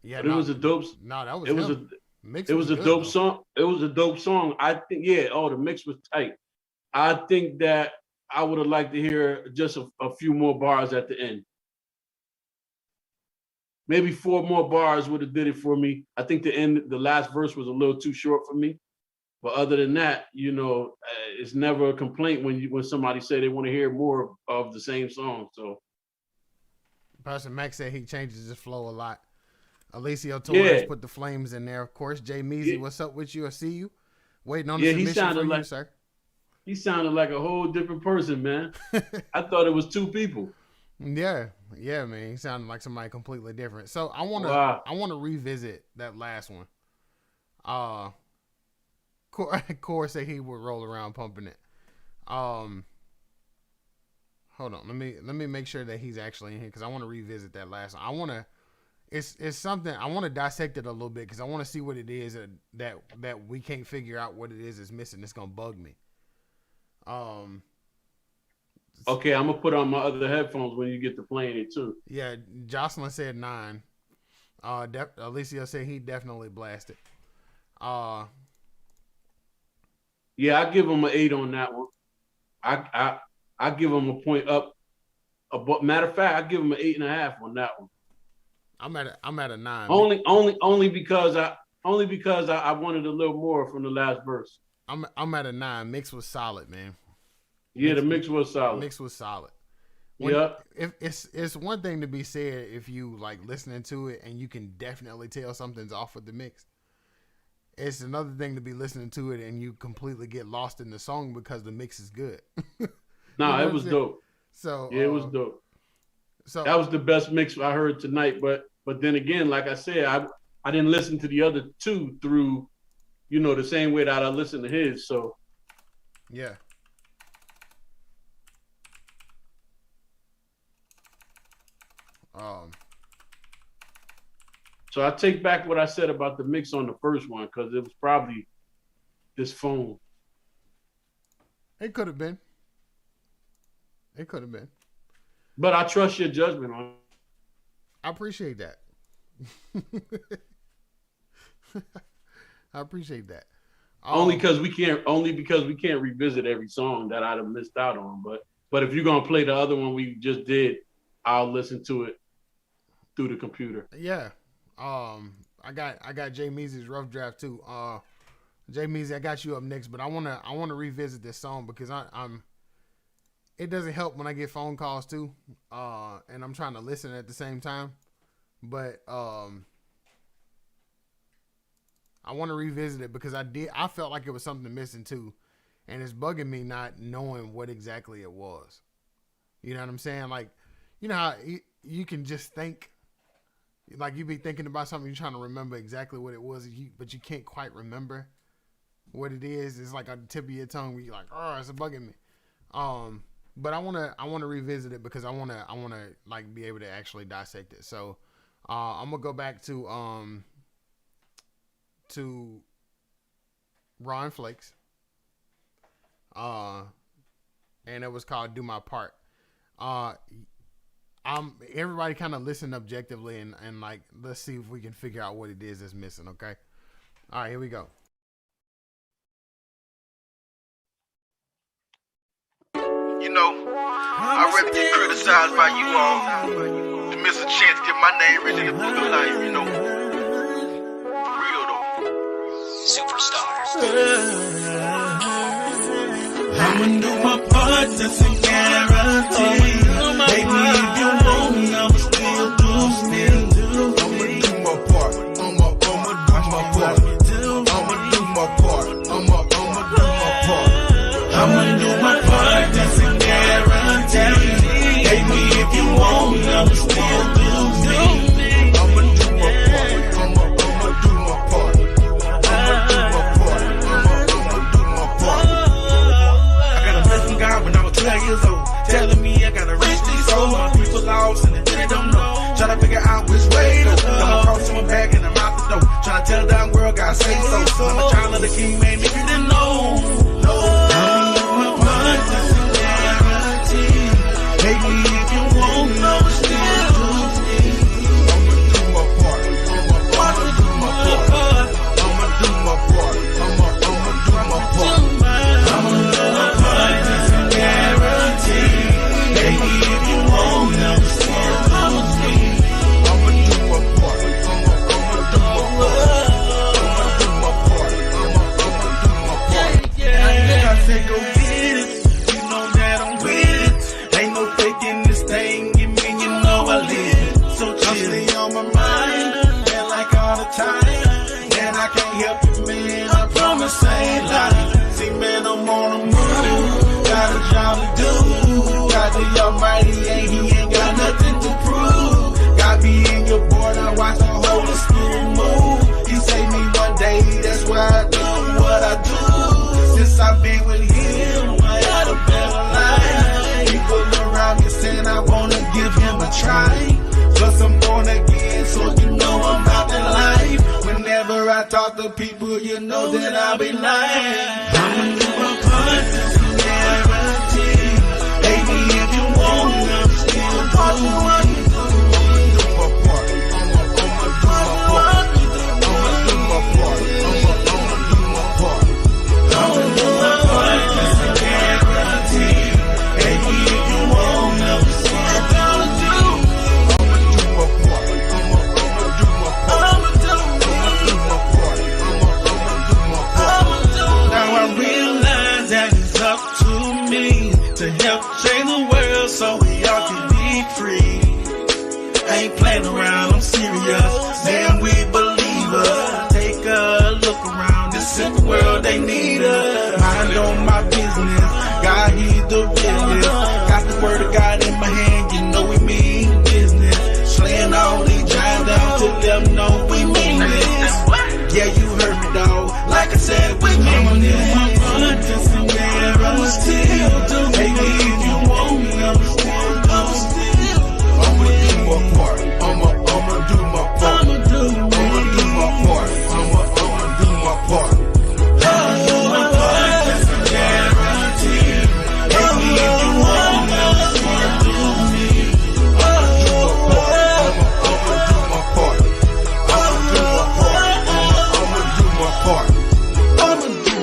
Yeah, but it was a dope. No, that was it him. was a Mix it was a good, dope though. song. It was a dope song. I think, yeah. Oh, the mix was tight. I think that I would have liked to hear just a few more bars at the end. Maybe 4 more bars would have did it for me. I think the last verse was a little too short for me. But other than that, you know, it's never a complaint when somebody say they want to hear more of the same song. So Pastor Mac said he changes his flow a lot. Alicia Torres put the flames in there, of course. Jay Measy, what's up with you? I see you. Waiting on the submission for you, sir. He sounded like a whole different person, man. I thought it was 2 people. Yeah, man. He sounded like somebody completely different. So I wanna revisit that last one. Core said he would roll around pumping it. Hold on. Let me make sure that he's actually in here because I want to revisit that last one. It's something I want to dissect it a little bit because I want to see what it is that we can't figure out what it is that's missing. It's gonna bug me. Okay, I'm gonna put on my other headphones when you get to playing it too. Yeah, Jocelyn said 9. Alicia said he definitely blasted. Yeah, I give him an 8 on that one. I give him a point up. Matter of fact, I give him an 8.5 on that one. I'm at a 9. Only because I wanted a little more from the last verse. I'm at a 9. Mix was solid, man. Yeah, the mix was solid. Mix was solid. If it's one thing to be said if you like listening to it and you can definitely tell something's off with the mix. It's another thing to be listening to it and you completely get lost in the song because the mix is good. Nah, it was dope. So yeah, it was dope. So that was the best mix I heard tonight. But then again, like I said, I didn't listen to the other two through, the same way that I listened to his. So yeah. So I take back what I said about the mix on the first one because it was probably this phone. It could have been. But I trust your judgment on it. I appreciate that. I appreciate that. Only because we can't revisit every song that I'd have missed out on. But if you're gonna play the other one we just did, I'll listen to it through the computer. Yeah. I got Jay Meezy's rough draft too. Jay Meezy, I got you up next, but I wanna revisit this song because I'm it doesn't help when I get phone calls too. And I'm trying to listen at the same time. But I want to revisit it because I felt like it was something missing too. And it's bugging me not knowing what exactly it was. You know what I'm saying? Like, you know how you can just think, like you be thinking about something, you're trying to remember exactly what it was, but you can't quite remember what it is. It's like on the tip of your tongue where you're like, oh, it's bugging me. But I wanna revisit it because I wanna like be able to actually dissect it. So I'm gonna go back to Raw and Flakes. And it was called Do My Part. Everybody kind of listen objectively and like let's see if we can figure out what it is that's missing, okay? All right, here we go. I'd rather get criticized by you all than miss a chance to get my name written in the book of life, Real though. Superstars. I'ma do my part, that's a guarantee. Baby, if you want, I'ma still do. I'ma do my part. I'ma do my part. I'ma do my part. I'ma do my part. I'ma do my part, that's a guarantee. Baby, if you want, I'ma still do. I'ma do my part. I'ma do my part. I'ma do my part. I'ma do my part. I got a blessing God when I was 12 years old, telling me I gotta reach these souls. My people lost and they don't know. Trying to figure out which way to go. I'm across my back and I'm out the door. Trying to tell the damn world God say so. I'm a child of the King, man, if you didn't know. Baby, if you want, I'ma still do. I'ma do my part. I'ma do my part. I'ma do my part. I'ma do my part. I'ma do my part, that's a guarantee. Baby, if you want, I'ma still do. I'ma do my part. I'ma do my part. I'ma do my part. I'ma do my part. I said go get it. You know that I'm with it. Ain't no faking this thing. Give me, you know I live. So chill on my mind. And like all the time. And I can't help it, man. I promise I ain't lying. See, man, I'm on the move. Got a job to do. God the Almighty, he ain't got about the people, you know that I'll be lying. I'ma do my part, that's a guarantee. Baby, if you want, I'm still doing what you do. I'ma do my part. I'ma do my part. I'ma do my part. I'ma do my part. I'ma do my part, that's a guarantee. Baby, if you want, I'm still gonna do. I'ma do my part. I'ma do my part. I'ma do my part. I'ma do my part. Now I realize that it's up to me to help change the world so we all can be free. I ain't playing around, I'm serious. Man, we believers. Take a look around this simple world, they need us. Mind on my business, God, he's the realest. Got the word of God in my hand, you know we mean business. Slaying all these giants down to let them know we mean this. Yeah, you heard me, dog. Like I said, we mean this. My blood just in there, I'm still doing. Baby, if you want me, I'm still. I'ma do my part. I'ma do my part. I'ma do my part. I'ma do my part. I'ma do my part. That's a guarantee. Baby, if you want me, I'm still doing me. I'ma do my part. I'ma do my part. I'ma do my part. I'ma do my part. I'ma do.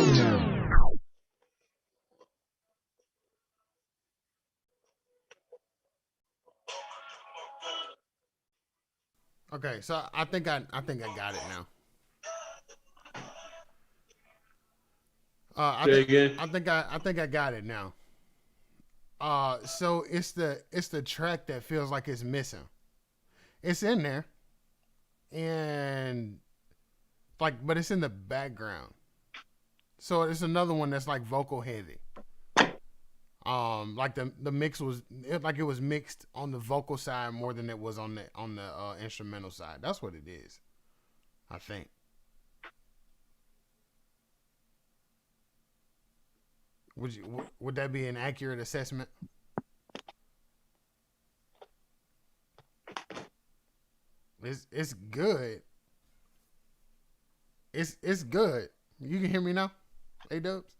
Okay, so I think I got it now. Say again. I think I got it now. So it's the track that feels like it's missing. It's in there, and but it's in the background. So it's another one that's like vocal heavy. Like the mix was it was mixed on the vocal side more than it was on the instrumental side. That's what it is, I think. Would that be an accurate assessment? It's good. It's good. You can hear me now, A-Dubs?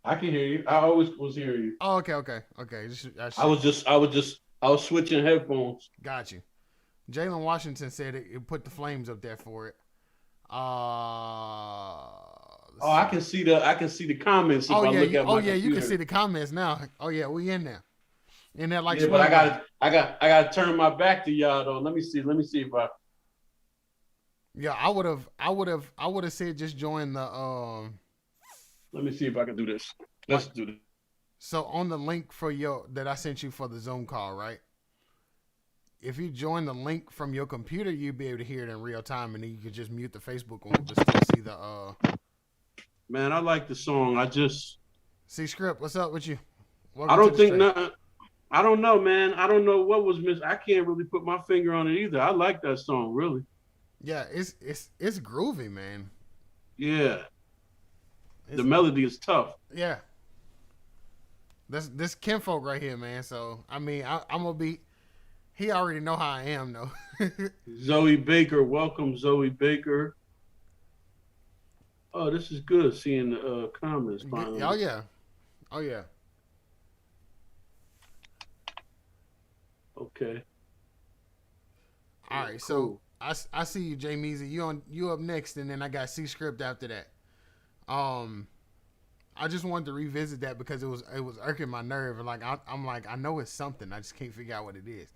I can hear you. I always was hearing you. Oh, okay. I was switching headphones. Got you. Jalen Washington said it put the flames up there for it. I can see the comments if I look at my computer. You can see the comments now. Oh yeah, we in there. In there like. Yeah, but I gotta turn my back to y'all though. Let me see if I. Yeah, I would have said just join the. Let me see if I can do this. Let's do this. So on the link that I sent you for the Zoom call, right? If you join the link from your computer, you'll be able to hear it in real time, and then you can just mute the Facebook one to still see the. Man, I like the song. I just. See, Script, what's up with you? I don't think nothing. I don't know, man. I don't know what was missing. I can't really put my finger on it either. I like that song, really. Yeah, it's groovy, man. Yeah. The melody is tough. Yeah. This kinfolk right here, man. So I mean, I'm gonna be. He already know how I am, though. Zoe Baker, welcome, Zoe Baker. Oh, this is good. Seeing the comments finally. Oh yeah. Okay. All right, cool. So I see you, Jay Measy. You up next, and then I got C Script after that. I just wanted to revisit that because it was irking my nerve, and I'm like I know it's something, I just can't figure out what it is.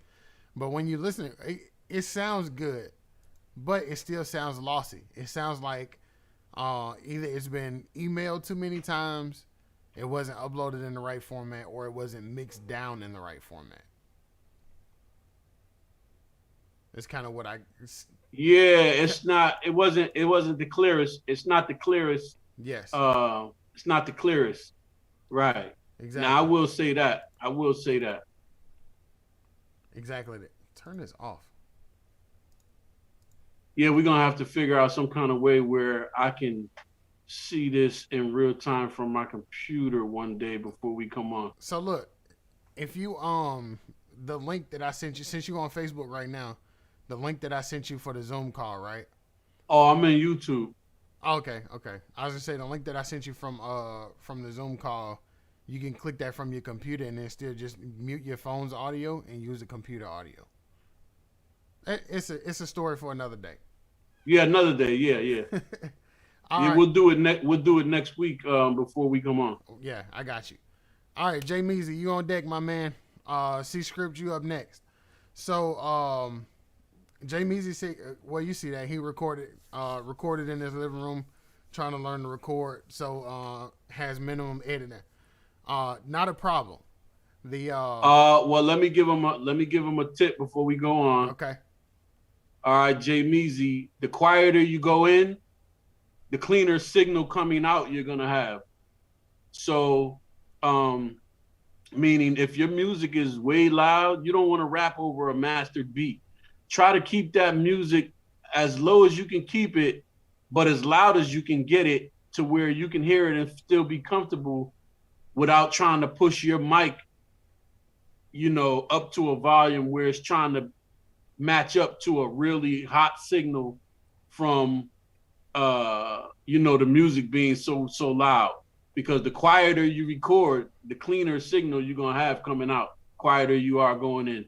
But when you listen, it sounds good, but it still sounds lossy. It sounds like either it's been emailed too many times, it wasn't uploaded in the right format, or it wasn't mixed down in the right format. It's kind of what I. Yeah, it's not. It wasn't the clearest. It's not the clearest. Yes. It's not the clearest. Right. Exactly. Now I will say that. Exactly. Turn this off. Yeah, we're gonna have to figure out some kind of way where I can see this in real time from my computer one day before we come on. So look, if you the link that I sent you, since you're on Facebook right now, the link that I sent you for the Zoom call, right? Oh, I'm in YouTube. Okay. I was gonna say the link that I sent you from the Zoom call, you can click that from your computer and then still just mute your phone's audio and use the computer audio. It's a story for another day. Yeah, another day. Yeah. Yeah, right. we'll do it We'll do it next week before we come on. Yeah, I got you. All right, Jay Measy, you on deck, my man. C-Script, you up next. So, Jay Measy said, well, you see that he recorded in his living room, trying to learn to record. So, has minimum editing. Not a problem. Well, let me give him a tip before we go on. Okay. All right, Jay Measy, the quieter you go in, the cleaner signal coming out you're gonna have. So, meaning if your music is way loud, you don't want to rap over a mastered beat. Try to keep that music as low as you can keep it, but as loud as you can get it to where you can hear it and still be comfortable without trying to push your mic, up to a volume where it's trying to match up to a really hot signal from, the music being so loud. Because the quieter you record, the cleaner signal you're gonna have coming out. Quieter you are going in.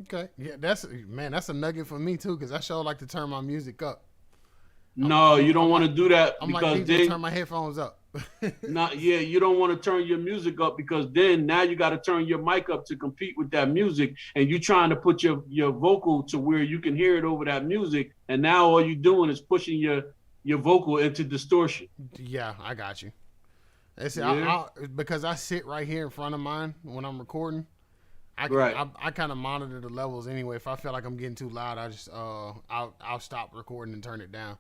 Okay, yeah, that's a nugget for me too, because I sure like to turn my music up. No, you don't want to do that because then turn my headphones up. You don't want to turn your music up because then now you got to turn your mic up to compete with that music, and you trying to put your vocal to where you can hear it over that music, and now all you're doing is pushing your vocal into distortion. Yeah, I got you. Because I sit right here in front of mine when I'm recording. I kind of monitor the levels anyway. If I feel like I'm getting too loud, I just I'll stop recording and turn it down.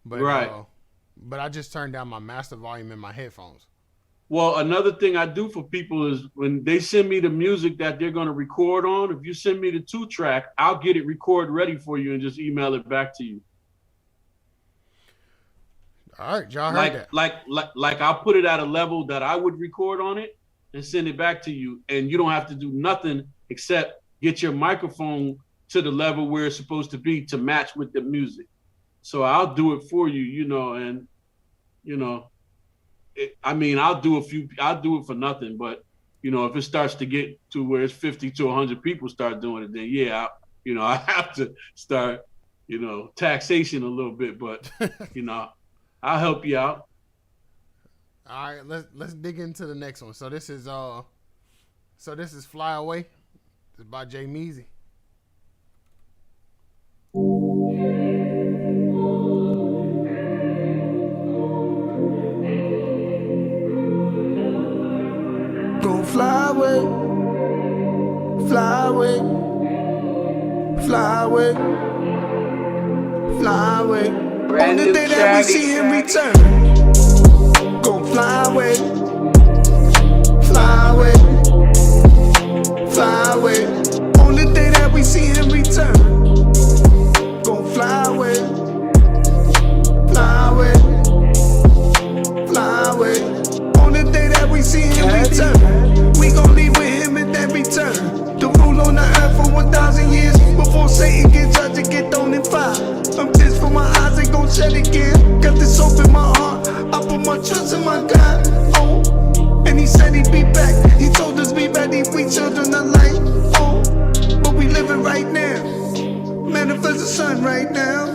But I just turn down my master volume in my headphones. Well, another thing I do for people is when they send me the music that they're going to record on, if you send me the 2-track, I'll get it recorded ready for you and just email it back to you. All right, y'all heard that. Like I'll put it at a level that I would record on it and send it back to you, and you don't have to do nothing except get your microphone to the level where it's supposed to be to match with the music. So I'll do it for you, and I'll do it for nothing, but if it starts to get to where it's 50 to 100 people start doing it, then I have to start, taxation a little bit, but I'll help you out. All right, let's dig into the next one. So this is Fly Away. It's by Jay Measy. Go fly away, fly away, fly away, fly away. On the day that we see him return. Go fly away, fly away, fly away. On the day that we see him return. Go fly away, fly away, fly away. On the day that we see him return, we gon' leave with him at that return. To rule on the earth for 1,000 years before Satan get judged and get thrown in fire. I'm pissed for my eyes, ain't gon' shed again. Got this hope in my heart, I put my trust in my God. Oh, and he said he'd be back. He told us be ready, we children of light. Oh, but we living right now. Manifest the sun right now.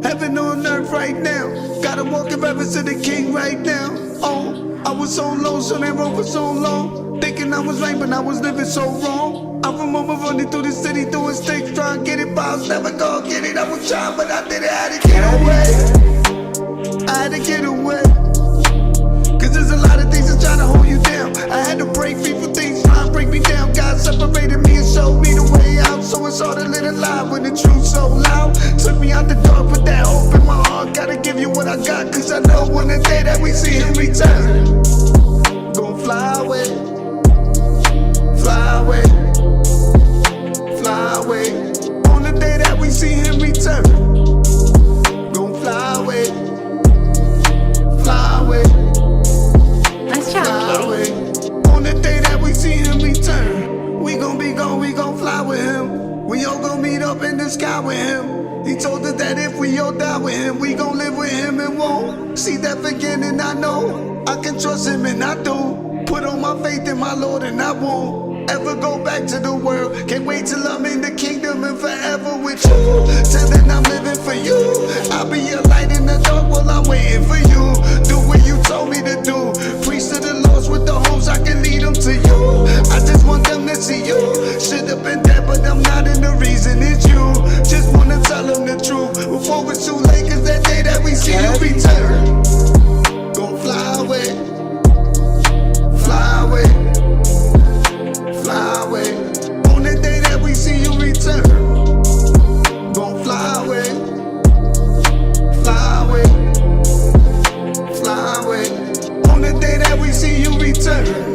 Heaven on earth right now. Gotta walk in reverence to the King right now. Oh, I was so low, so that road for so long. Thinking I was right, but I was living so wrong. I remember running through the city, doing stakes, trying to get it, but I was never gonna get it. I was trying, but I didn't have to get away. I had to get away. Cause there's a lot of things that's trying to hold you down. I had to break free from things trying to break me down. God separated me and showed me the way out. So it's hard to live a lie when the truth's so loud. Took me out the door, put that hope in my heart. Gotta give you what I got, cause I know one the day that we see him return. Gon' fly away, fly away, fly away. On the day that we see him return. Gon' fly away, fly away, fly away. On the day that we see him return, we gon' be gone, we gon' fly with him. We all gon' meet up in the the sky with him. He told us that if we all die with him, we gon' live with him and won't see that beginning. I know I can trust him and I do. Put all my faith in my Lord and I won't ever go back to the world. Can't wait till I'm in the kingdom and forever with you. Telling I'm living for you. I'll be a light in the dark while I'm waiting for you. Do what you told me to do. Preach to the lost with the hopes I can lead them to you. I just want them to see you. Should've been dead, but I'm not, and the reason is you. Just wanna tell them the truth before it's too late, cause that day that we see you return, gon' fly away, fly away, fly away. On the day that we see you return, gon' fly away, fly away, fly away. On the day that we see you return.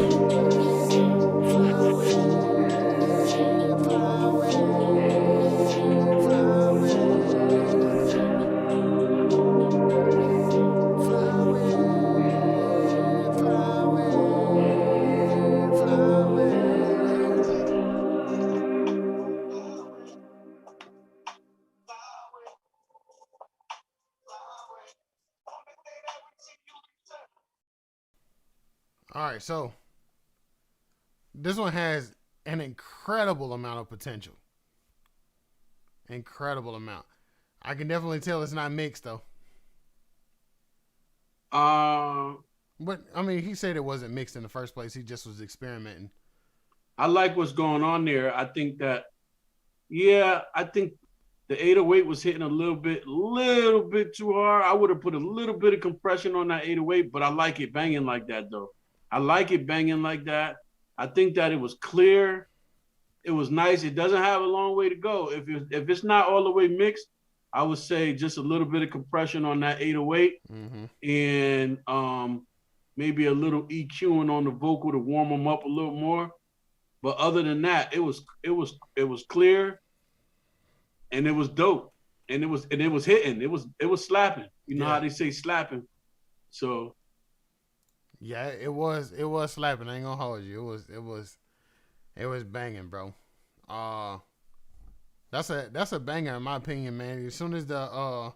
All right, so this one has an incredible amount of potential. Incredible amount. I can definitely tell it's not mixed though. But I mean, he said it wasn't mixed in the first place. He just was experimenting. I like what's going on there. I think that, I think the 808 was hitting a little bit too hard. I would have put a little bit of compression on that 808, but I like it banging like that though. I like it banging like that. I think that it was clear. It was nice. It doesn't have a long way to go. If it's not all the way mixed, I would say just a little bit of compression on that 808 and maybe a little EQing on the vocal to warm them up a little more. But other than that, it was clear and it was dope. And it was hitting. It was slapping. You know how they say slapping. So yeah, it was slapping. I ain't gonna hold you. It was banging, bro. That's a banger in my opinion, man. As soon as the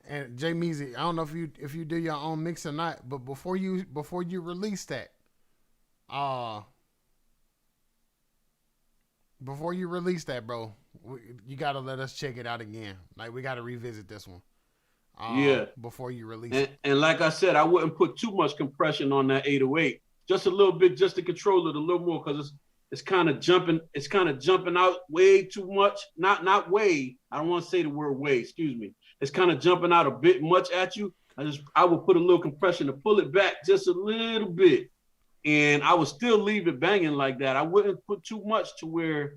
and Jay Meezy, I don't know if you do your own mix or not, but before you release that, bro, you gotta let us check it out again. Like we gotta revisit this one. Before you release it. And like I said, I wouldn't put too much compression on that 808. Just a little bit, just to control it a little more, because it's kind of jumping out way too much. Not way. I don't want to say the word way, excuse me. It's kind of jumping out a bit much at you. I would put a little compression to pull it back just a little bit. And I would still leave it banging like that. I wouldn't put too much to where,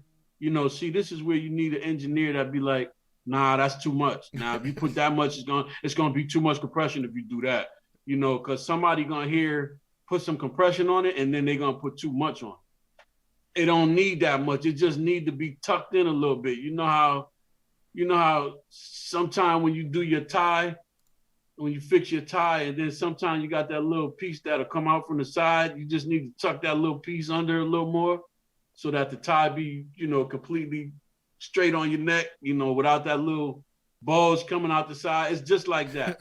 see, this is where you need an engineer that'd be like, nah, that's too much. Now, if you put that much, it's gonna be too much compression if you do that. Because somebody gonna put some compression on it, and then they're gonna put too much on it. It don't need that much. It just need to be tucked in a little bit. You know how sometimes when you do your tie, when you fix your tie, and then sometimes you got that little piece that'll come out from the side. You just need to tuck that little piece under a little more so that the tie be, completely straight on your neck, without that little bulge coming out the side. It's just like that.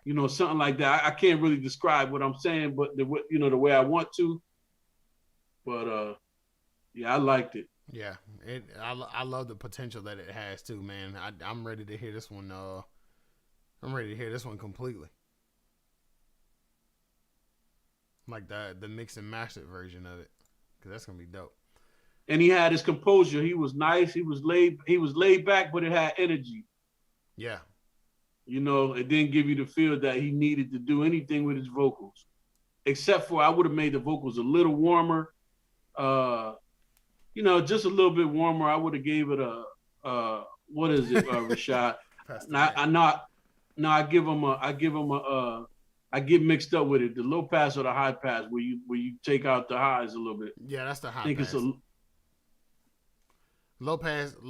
Something like that. I can't really describe what I'm saying, but the way I want to. But I liked it. Yeah, I love the potential that it has too, man. I'm ready to hear this one. I'm ready to hear this one completely. Like the mix and mastered version of it, because that's gonna be dope. And he had his composure. He was nice. He was laid back, but it had energy. Yeah. It didn't give you the feel that he needed to do anything with his vocals, except for I would have made the vocals a little warmer. Just a little bit warmer. I would have gave it a what is it, Rashad? I get mixed up with it. The low pass or the high pass, where you take out the highs a little bit. Yeah, that's the high pass. I think it's a low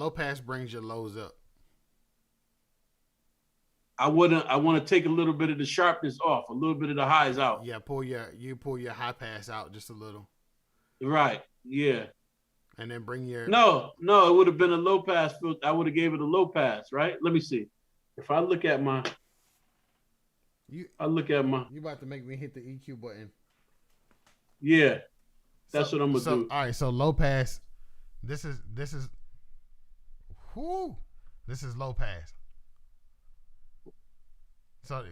pass brings your lows up. I want to take a little bit of the sharpness off, a little bit of the highs out. Yeah, pull your high pass out just a little. Right. Yeah. and then bring your. No, it would have been a low pass filter. I would have gave it a low pass, right? Let me see. If I look at my. You about to make me hit the EQ button. Yeah, that's what I'm gonna do. All right, so low pass. This is. Whoo! This is low pass. So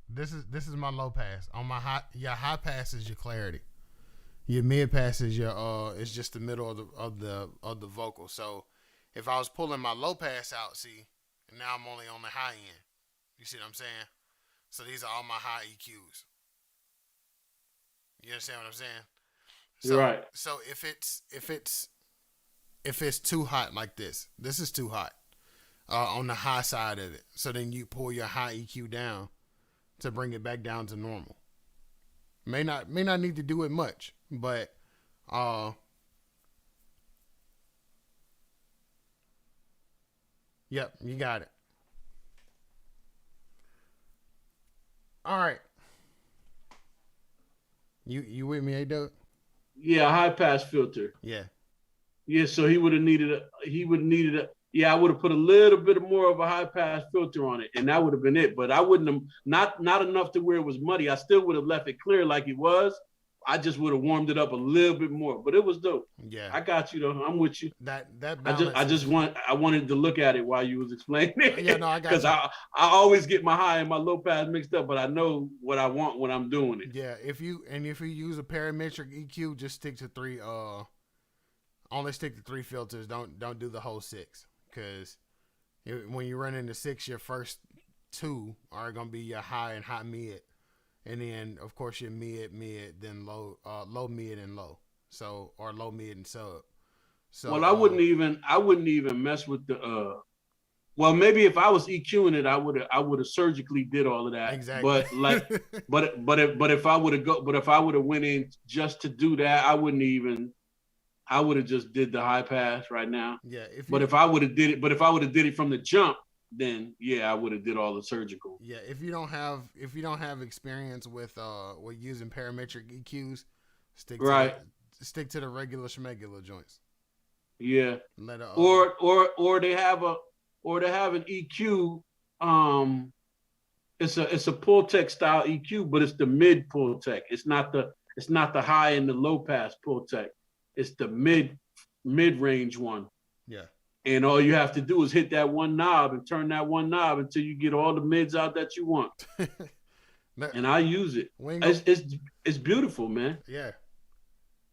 this is my low pass. On my high pass is your clarity. Your mid pass is your it's just the middle of the vocal. So if I was pulling my low pass out, see, now I'm only on the high end. You see what I'm saying? So these are all my high EQs. You understand what I'm saying? So, right. So if it's too hot like this is too hot on the high side of it. So then you pull your high EQ down to bring it back down to normal. May not need to do it much, but yep, you got it. All right. You with me, Doug? Yeah, high pass filter. Yeah. Yeah, so he would have needed a I would have put a little bit more of a high pass filter on it, and that would have been it. But I wouldn't have not enough to where it was muddy. I still would have left it clear like it was. I just would have warmed it up a little bit more. But it was dope. Yeah. I got you though. I'm with you. That I wanted to look at it while you was explaining it. Yeah, no, I got because I always get my high and my low pass mixed up, but I know what I want when I'm doing it. Yeah, if you use a parametric EQ, just stick to three. Only stick to 3 filters. Don't do the whole 6, because when you run into 6, your first 2 are gonna be your high and high mid, and then of course your mid, then low, mid and low. So, or low, mid and sub. So well, I wouldn't even mess with the. Well, maybe if I was EQing it, I would have surgically did all of that. Exactly. But like, but if I would have went in just to do that, I would have just did the high pass right now. Yeah. If I would have did it from the jump, then yeah, I would have did all the surgical. Yeah. If you don't have experience with using parametric EQs, stick to the regular schmegular joints. Yeah. Or they have an EQ. It's a Pultec style EQ, but it's the mid Pultec. It's not the high and the low pass Pultec. It's the mid-range one. Yeah. And all you have to do is hit that one knob and turn that one knob until you get all the mids out that you want. And I use it. It's beautiful, man. Yeah.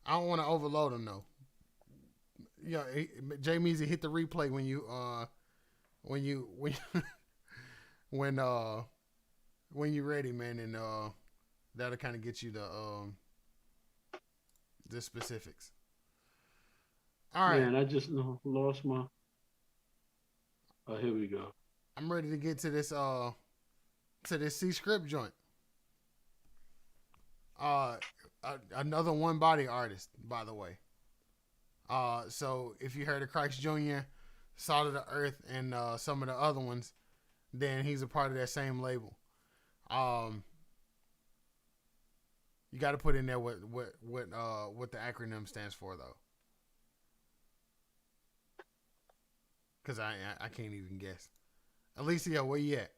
I don't want to overload them though. Yeah, Jay Meezy, hit the replay when you're ready, man, and that'll kind of get you the specifics. All right. Man, I just lost my. Oh, here we go. I'm ready to get to this C script joint. Another one body artist, by the way. So if you heard of Christ Jr., Salt of the Earth, and some of the other ones, then he's a part of that same label. You got to put in there what the acronym stands for though, because I can't even guess. Alicia, where you at?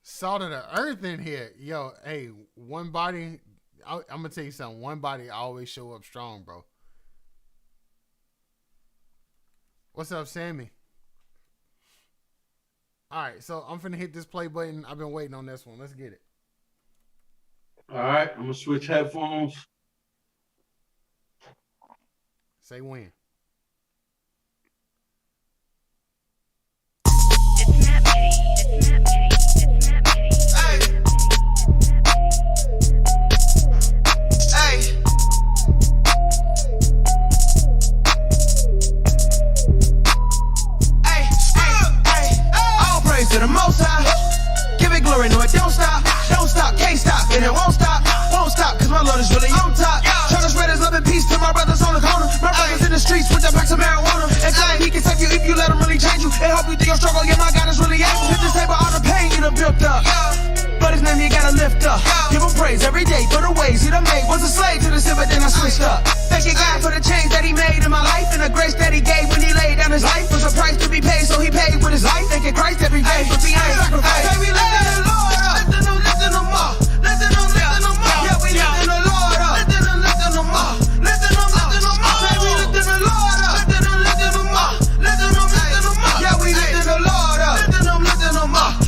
Salt of the Earth in here, yo. Hey, one body. I'm gonna tell you something. One body always show up strong, bro. What's up, Sammy? All right, so I'm finna hit this play button. I've been waiting on this one. Let's get it. All right, I'm gonna switch headphones. Say when. To the Most High, give it glory, no it don't stop, can't stop, and it won't stop, cause my Lord is really on top. Trying to spread his love and peace to my brothers on the corner, my brothers in the streets with their packs of marijuana. And tell him he can save you if you let him really change you, and help you through your struggle. Yeah, my God is really able. Hit this table, all the pain you done built up, but his name you gotta live lift up. Give him praise every day for the ways he done made. Was a slave to the sin, but then I switched up. Thanking God for the change that he made in my life, and the grace that he gave when he laid down his life. Was a price to be paid, so he paid with his life. Thanking Christ every day for being sacrificed. Hey, we lifting the Lord up. Lifting him up. Lifting him up. Yeah, we lifting the Lord up. Lifting him up. Lifting him up. Hey, we lifting the Lord up. Lifting him up. Lifting him up. Yeah, we lifting the Lord up. Lifting him up.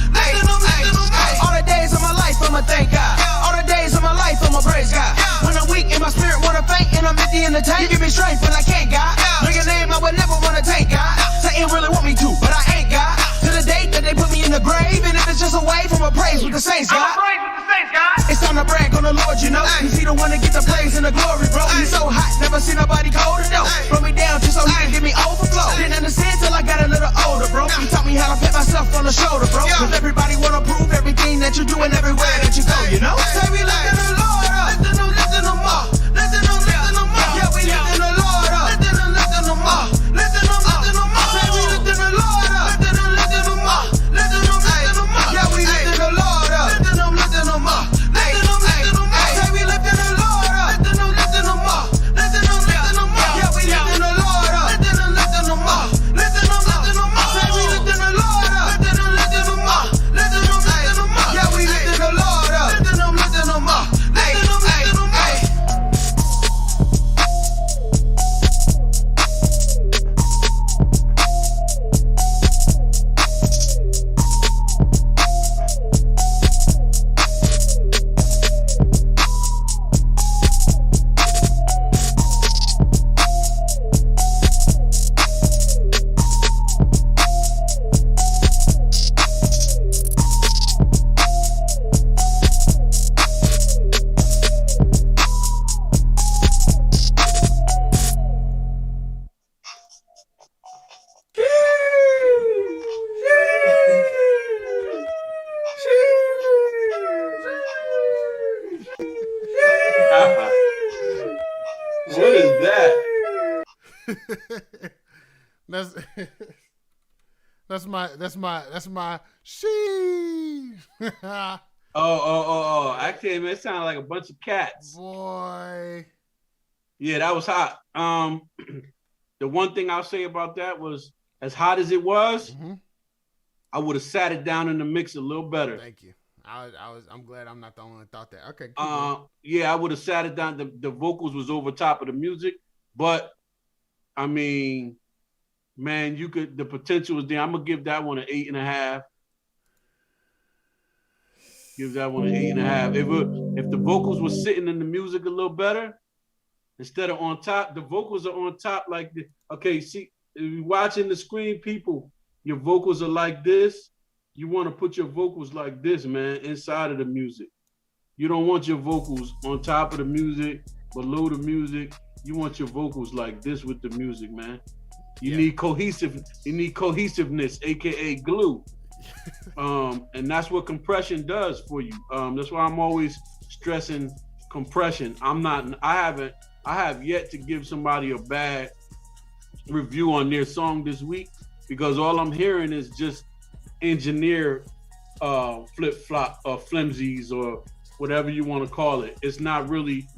All the days of my life, I'ma thank God. All the days of my life, I'ma praise God. When I'm weak and my spirit wanna faint and I'm empty in the tank, you give me strength when I can't, God. Know your name, I would never wanna take, God. Satan really want me to, but I ain't, God. To the date that they put me in the grave, and if it's just a way from a praise with the saints, God. It's time to brag on the Lord, you know. Cause he the one that get the praise and the glory, bro. He's so hot, never seen nobody colder, no. Throw me down just so he can give me overflow. Didn't understand till I got a little older, bro. He taught me how to pat myself on the shoulder, bro. Cause everybody wanna prove everything that you're doing everywhere that you go, you know. Say we lifting the Lord up. Lifting him up. Lifting him up. Yeah, we lifting the Lord up. Lifting him up. Lifting him up. Say we lifting the Lord up. Lifting him up. Lifting him up. Yeah, we lifting the Lord up. Lifting him up. Say we lifting the Lord up. Lifting him up. Lifting him up. Yeah, we lifting the Lord up. Lifting him up. Lifting him up. Say we lifting the Lord up. Lifting him up. Lifting him up. Yeah, we lifting the Lord up. Lifting him up. What is that? that's my she. Oh. Actually, man, it sounded like a bunch of cats. Boy. Yeah, that was hot. The one thing I'll say about that was, as hot as it was, I would have sat it down in the mix a little better. Thank you. I'm glad I'm not the only one that thought that. Okay. Yeah, I would have sat it down. The vocals was over top of the music, but I mean, man, the potential was there. I'm gonna give that one an 8.5. Give that one an 8.5. If the vocals were sitting in the music a little better, instead of on top, the vocals are on top like this. Okay, see, if you're watching the screen, people, your vocals are like this. You want to put your vocals like this, man, inside of the music. You don't want your vocals on top of the music, below the music. You want your vocals like this with the music, man. You need cohesiveness, aka glue. And that's what compression does for you. That's why I'm always stressing compression. I have yet to give somebody a bad review on their song this week, because all I'm hearing is just engineer flip-flop or flimsies or whatever you want to call it. It's not really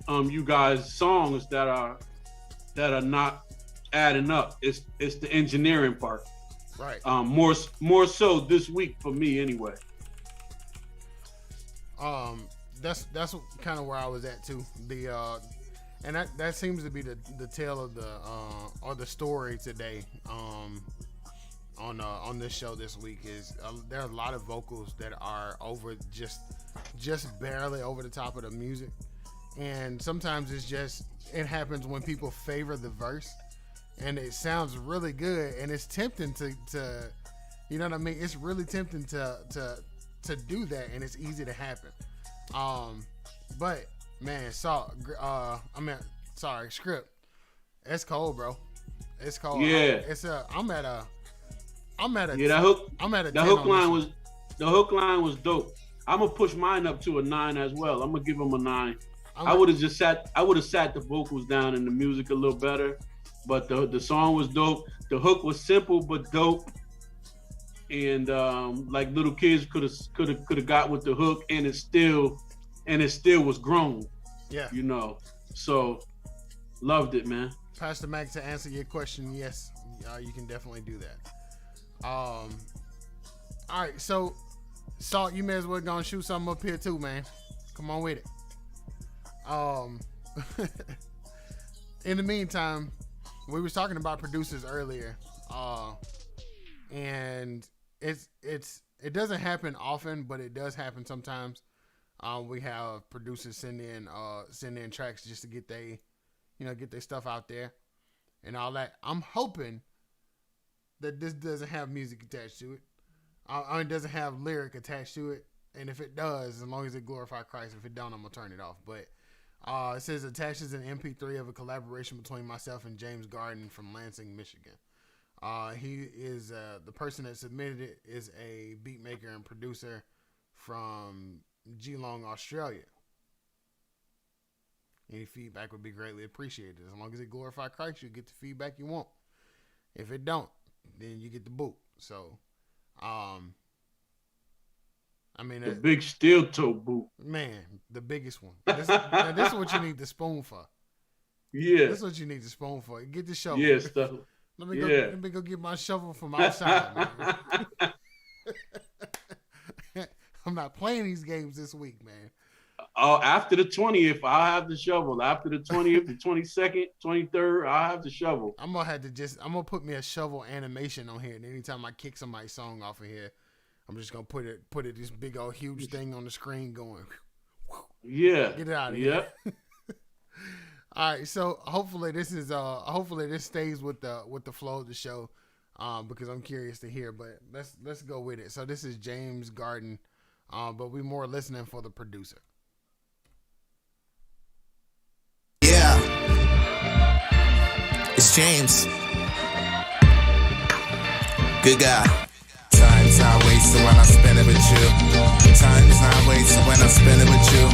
you guys' songs that are not adding up. It's the engineering part. Right. More so this week for me anyway. That's kind of where I was at too. And that seems to be the tale of the story today. On this show this week is there are a lot of vocals that are over just barely over the top of the music, and sometimes it happens when people favor the verse, and it sounds really good, and it's tempting to you know what I mean? It's really tempting to do that, and it's easy to happen. But man, script. It's cold, bro. It's cold. Yeah. I'm at a that hook. I'm at a the hook line was the hook line was dope. I'm gonna push mine up to a 9 as well. I'm gonna give him a 9. I would have sat the vocals down and the music a little better, but the song was dope. The hook was simple but dope. and like little kids could have got with the hook, and it still was grown. Yeah. You know, so loved it, man. Pastor Mac, to answer your question, yes, you can definitely do that. All right, so Salt, you may as well go and shoot something up here too, man. Come on with it. In the meantime, we was talking about producers earlier, and it doesn't happen often, but it does happen sometimes. We have producers send in tracks just to get their stuff out there and all that. I'm hoping that this doesn't have music attached to it. It doesn't have lyric attached to it. And if it does, as long as it glorifies Christ, if it don't, I'm going to turn it off. But it says attaches an MP3 of a collaboration between myself and James Garden from Lansing, Michigan. He is the person that submitted it is a beat maker and producer from Geelong, Australia. Any feedback would be greatly appreciated. As long as it glorifies Christ, you get the feedback you want. If it don't, then you get the boot. So, the big steel toe boot. Man, the biggest one. This is what you need the spoon for. Yeah. This is what you need the spoon for. Get the shovel. Yeah, stuff. Let me go get my shovel from outside, man. I'm not playing these games this week, man. After the 20th, I'll have the shovel. After the 20th, the 22nd, 23rd, I'll have the shovel. I'm gonna put me a shovel animation on here, and anytime I kick somebody's song off of here, I'm just gonna put it this big old huge thing on the screen going. Yeah. Get it out of here. All right, so hopefully this stays with the flow of the show, because I'm curious to hear. But let's go with it. So this is James Garden, but we more listening for the producer. Yeah, it's James. Good guy. Time's not wasted when I spend it with you. Time's not wasted when I spend it with you.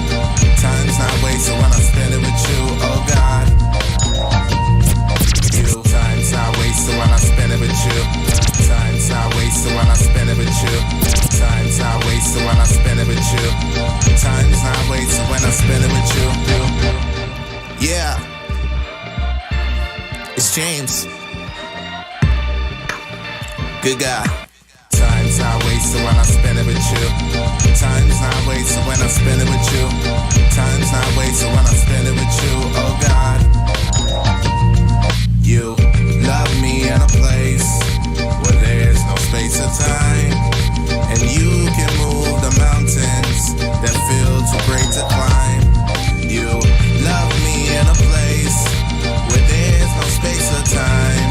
Time's not wasted when I spend it with you. Oh God. You. Time's not wasted when I spend it with you. Time's not wasted when I spend it with you. Time's not wasted when I spend it with you. Time's not wasted when I spend it with you. Yeah. It's James. Good guy. Time's not wasted when I spend it with you. Time's not wasted when I spend it with you. Time's not wasted when I spend it with you. Oh God. You love me in a place where there's no space or time, and you can move the mountains that feel too great to climb. You love me in a place where there's no space or time,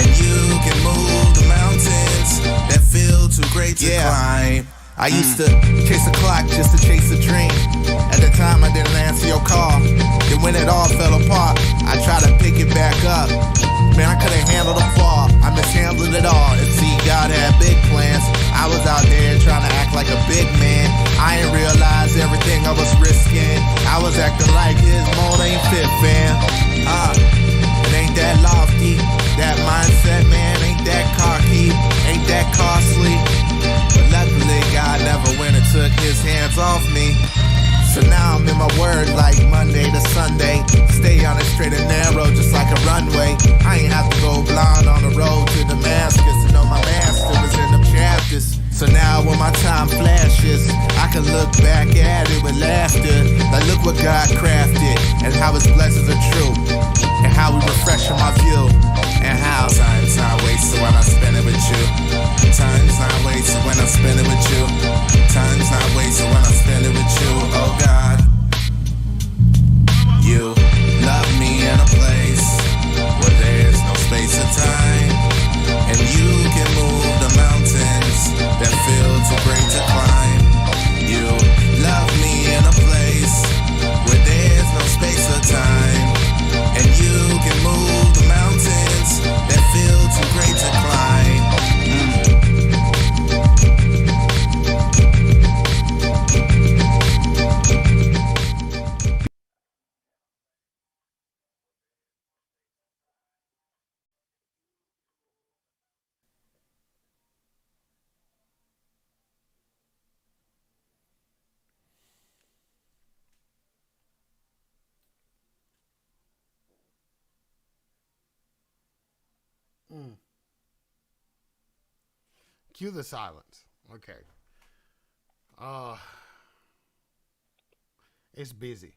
and you can move the mountains that feel too great to climb. I used to chase the clock just to chase a dream. At the time I didn't answer your call. Then when it all fell apart, I tried to pick it back up. Man, I couldn't handle the fall. I mishandled it all. And see, God had big plans. I was out there trying to act like a big man. I ain't realize everything I was risking. I was acting like his mold ain't fit, fam. It ain't that lofty. That mindset, man, ain't that cocky. Ain't that costly. But luckily, God never went and took his hands off me. So now I'm in my word like Monday to Sunday. Stay on it straight and narrow just like a runway. I ain't have to go blind on the road to Damascus to know my master was in them chapters. So now when my time flashes, I can look back at it with laughter. Like look what God crafted, and how his blessings are true, and how we refreshing my view, and how time's not wasted when I spend it with you. Time's not wasted when I spend it with you. Time's not wasted when I spend it with you. Oh God. You love me in a place where there's no space or time, and you can move the mountains that feel too great to climb. You love me in a place where there's no space or time, and you can move the mountains that feel too great to climb. Cue the silence. Okay. It's busy.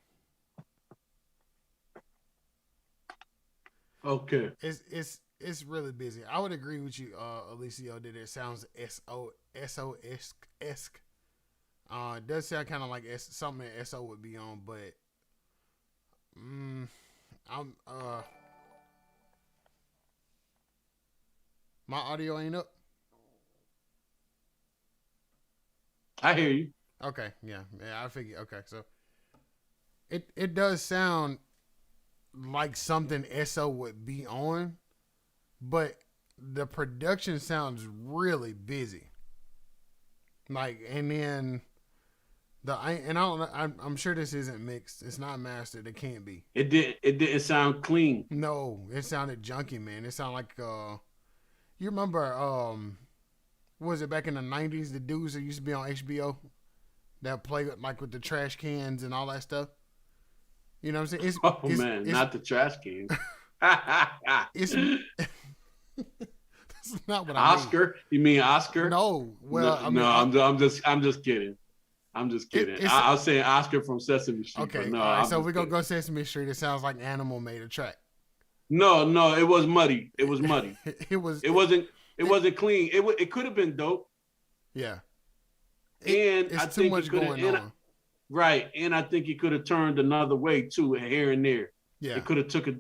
Okay. It's really busy. I would agree with you, Alicio, that it sounds SO-esque. It does sound kind of like something that SO would be on, but my audio ain't up. I hear you. Okay, yeah, I figure. Okay, so it does sound like something SO would be on, but the production sounds really busy. Like, and then I'm sure this isn't mixed. It's not mastered. It can't be. It didn't sound clean. No, it sounded junky, man. It sounded like you remember what was it back in the 90s? The dudes that used to be on HBO that play like with the trash cans and all that stuff. You know what I'm saying? It's Not the trash can. It's that's not what Oscar? I mean. You mean Oscar? No. Well, I'm just kidding. I'm just kidding. I was saying Oscar from Sesame Street. Okay. No, all right. So we're gonna go Sesame Street. It sounds like Animal made a track. No, it was muddy. It was muddy. It wasn't clean. It could have been dope. Yeah. And it's I too think much going on. Right, and I think he could have turned another way too, here and there. Yeah. It could have took a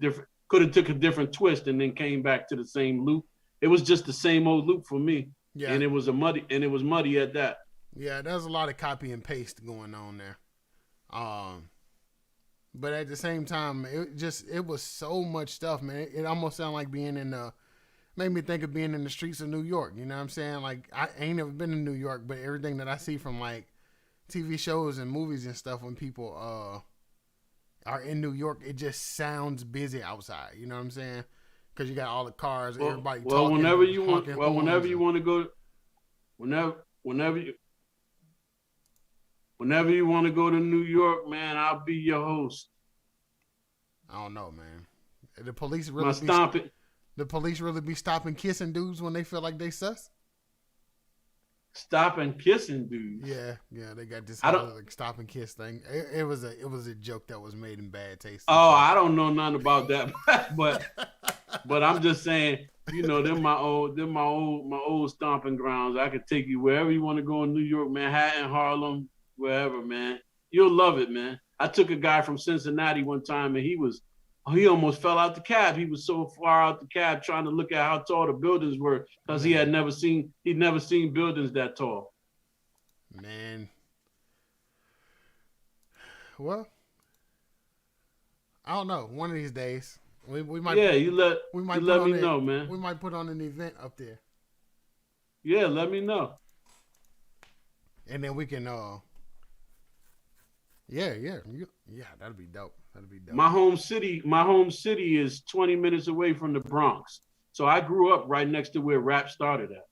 different twist and then came back to the same loop. It was just the same old loop for me. Yeah. And it was muddy at that. Yeah, there's a lot of copy and paste going on there. But at the same time, it was so much stuff, man. It almost sounded like made me think of being in the streets of New York. You know what I'm saying? Like, I ain't never been in New York, but everything that I see from like TV shows and movies and stuff, when people are in New York, it just sounds busy outside. You know what I'm saying? Because you got all the cars, everybody talking. Well, whenever you want to go, whenever you want to go to New York, man, I'll be your host. I don't know, man. The police really be stopping kissing dudes when they feel like they sus? Stop and kissing dudes. Yeah, they got this like stop and kiss thing. It was a joke that was made in bad taste. Oh, I don't know nothing about that, but I'm just saying, you know, they're my old stomping grounds. I could take you wherever you want to go in New York, Manhattan, Harlem, wherever, man. You'll love it, man. I took a guy from Cincinnati one time, and he almost fell out the cab. He was so far out the cab trying to look at how tall the buildings were because he'd never seen buildings that tall. Man. Well, I don't know. One of these days, we might. Yeah, you let me know, man. We might put on an event up there. Yeah, let me know. And then we can. Yeah, that'd be dope. My home city is 20 minutes away from the Bronx. So I grew up right next to where rap started at.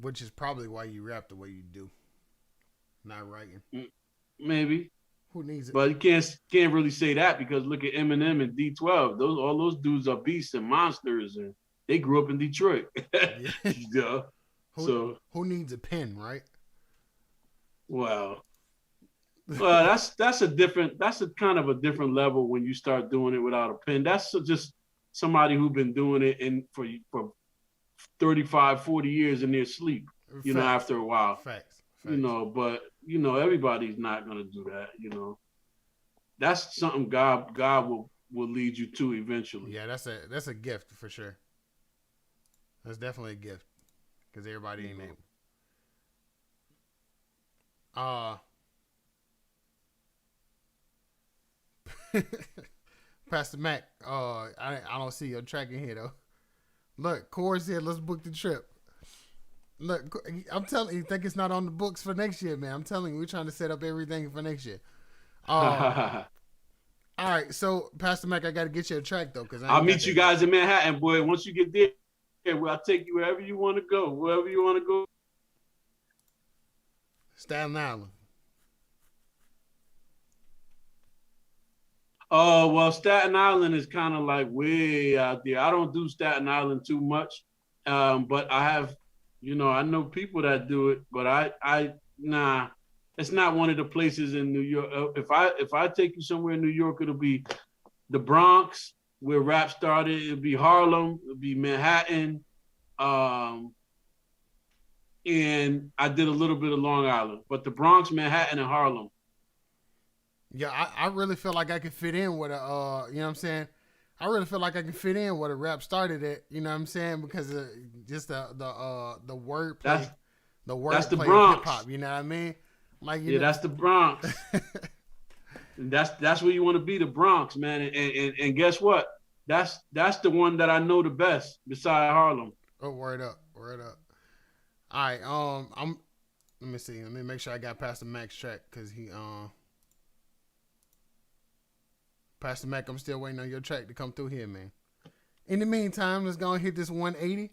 Which is probably why you rap the way you do. Not writing. Maybe. Who needs it? But you can't really say that because look at Eminem and D12. All those dudes are beasts and monsters, and they grew up in Detroit. Yeah. Who needs a pen, right? Well, that's a kind of a different level when you start doing it without a pen. That's just somebody who's been doing it for 35, 40 years in their sleep, you know, after a while. Facts. You know, but you know, everybody's not gonna do that, you know. That's something God will lead you to eventually. Yeah, that's a gift for sure. That's definitely a gift. Because everybody ain't able. Pastor Mac, I don't see your track in here though. Look, Corey said let's book the trip. Look, I'm telling you, think it's not on the books for next year, man. I'm telling you, we're trying to set up everything for next year. All right, so Pastor Mac, I got to get you a track though, because I'll meet you guys in Manhattan, boy. Once you get there, I'll take you wherever you want to go. Wherever you want to go. Staten Island. Oh, well, Staten Island is kind of like way out there. I don't do Staten Island too much, but I have, I know people that do it, but nah, it's not one of the places in New York. If I take you somewhere in New York, it'll be the Bronx, where rap started. It'll be Harlem. It'll be Manhattan, and I did a little bit of Long Island, but the Bronx, Manhattan, and Harlem. Yeah, I really feel like I could fit in with a, you know what I'm saying? I really feel like I can fit in where the rap started at, you know what I'm saying? Because of just the wordplay, that's the of Bronx. hip hop, you know what I mean? Like, that's the Bronx. that's where you want to be, the Bronx, man. And guess what? That's the one that I know the best beside Harlem. Oh, word up. All right, let me see. Let me make sure I got Pastor Mac's track because Pastor Mac, I'm still waiting on your track to come through here, man. In the meantime, let's go and hit this 180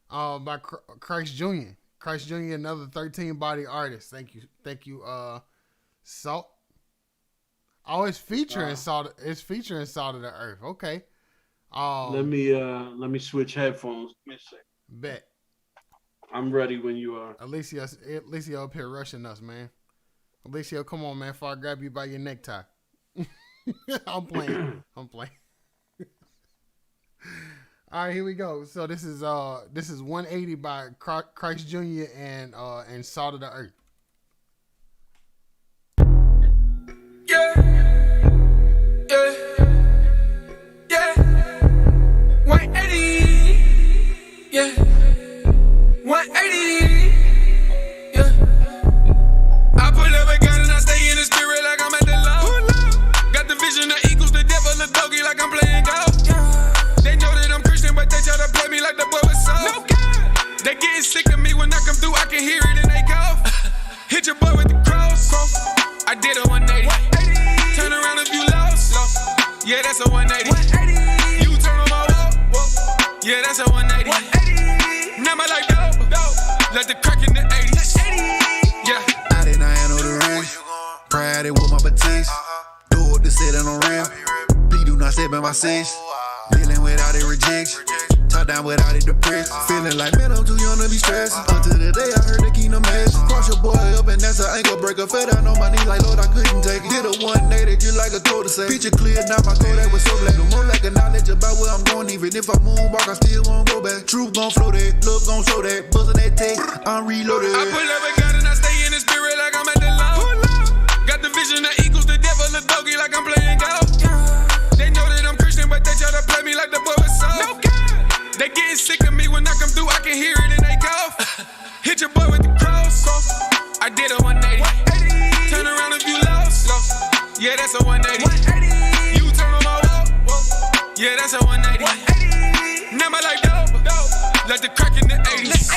by Christ Jr. Christ Jr., another 13 body artist. Thank you, Salt. Oh, it's featuring Salt. It's featuring Salt of the Earth. Okay. Let me switch headphones. Give me a second. Bet. I'm ready when you are. Alicia up here rushing us, man. Alicia, come on, man, before I grab you by your necktie. I'm playing. All right, here we go. So this is 180 by Christ Jr. and Salt of the Earth. Yeah. 180. Yeah. 180. Yeah. I pull up a gun and I stay in the spirit like I'm at the low. Got the vision that equals the devil, the doggy like I'm playing golf. They know that I'm Christian, but they try to play me like the boy was soft. No God. They getting sick of me when I come through, I can hear it in they cough. Hit your boy with the cross. I did a 180. Turn around if you lost. Yeah, that's a 180. You turn them all up. Yeah, that's a 180. Now my life dope. Let the crack in the 80s. Yeah. I did not handle the rain. Pride it with my Batiste. Do it to sit on the rim. Please do not step in my seats. Dealing without it rejection. Top down without it depressed. Feeling like, man, I'm too young to be stressed. Until the day I heard the kingdom message. Cross your boy up and that's an ankle breaker. Fell down on my knee like, Lord, I couldn't take it. Did a 180 just like a total say. Picture clear, now my code that was so black. More like a knowledge about where I'm going. Even if I moonwalk, I still won't go back. Truth gon' flow that, love gon' show that. Buzzing that tape, I'm reloaded. I pull up a gun and I stay in the spirit like I'm at the low. Got the vision that equals the devil, the doggy like I'm playing golf. They know that I'm Christian, but they try to play me like the boy was soft. No God. They getting sick of me when I come through, I can hear it in they cough. Hit your boy with the cross. I did a 180. Turn around if you lost. Yeah, that's a 180. You turn them all up. Yeah, that's a 180. Now my life dope. Let the crack in the 80s.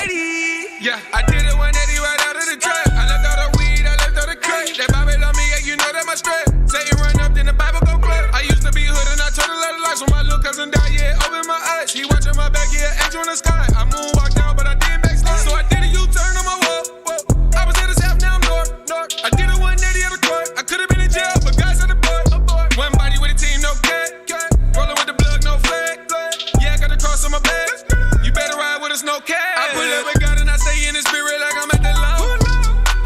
Yeah, I did a 180 right out of the trap. I left all the weed, I left all the crack. That Bible on me, yeah, you know that my strap. Satan run up, then the Bible go clap. I used to be hood and I told a lot of lies when my little cousin died, yeah, open my eyes. He watching my back, yeah, angel in the sky. I moonwalk down, but I didn't backslide. So I did a U-turn on my wall. I was at the south, now I'm north. I did a 180 at the court. I could've been in jail, but God said the boy. One body with a team, no cat. Rolling with the blood, no flag. Yeah, I got the cross on my back. You better ride with us, no cat. I pull up a gun and I stay in the spirit like I'm at the low.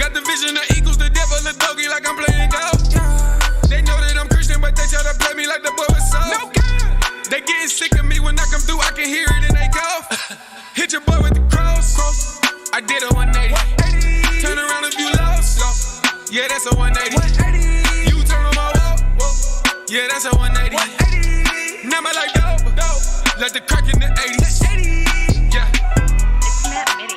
Got the vision that equals the devil, the doggy like I'm playing golf. They know that I'm Christian, but they try to play me like the boy was soft. No God. They getting sick of me when I come through, I can hear it in they cough. Hit your boy with the cross. I did a 180. Turn around if you lost. Yeah, that's a 180. You turn them all up. Yeah, that's a 180. Now my life dope. Let the crack in the 80s. Yeah. Isn't that MIDI?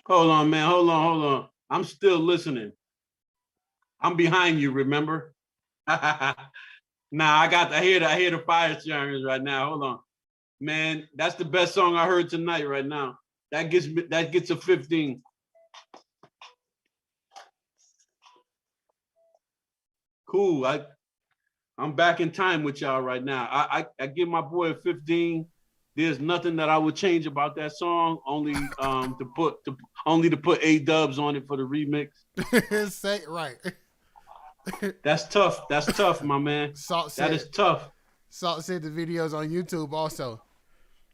Hold on, man. Hold on. I'm still listening. I'm behind you, remember? Nah, I hear the fire sirens right now. Hold on. Man, that's the best song I heard tonight right now. That gets a 15. Cool. I'm back in time with y'all right now. I give my boy a 15. There's nothing that I would change about that song, only to put A-dubs on it for the remix. Say right. That's tough. That's tough, my man. That is tough. Salt said the videos on YouTube also.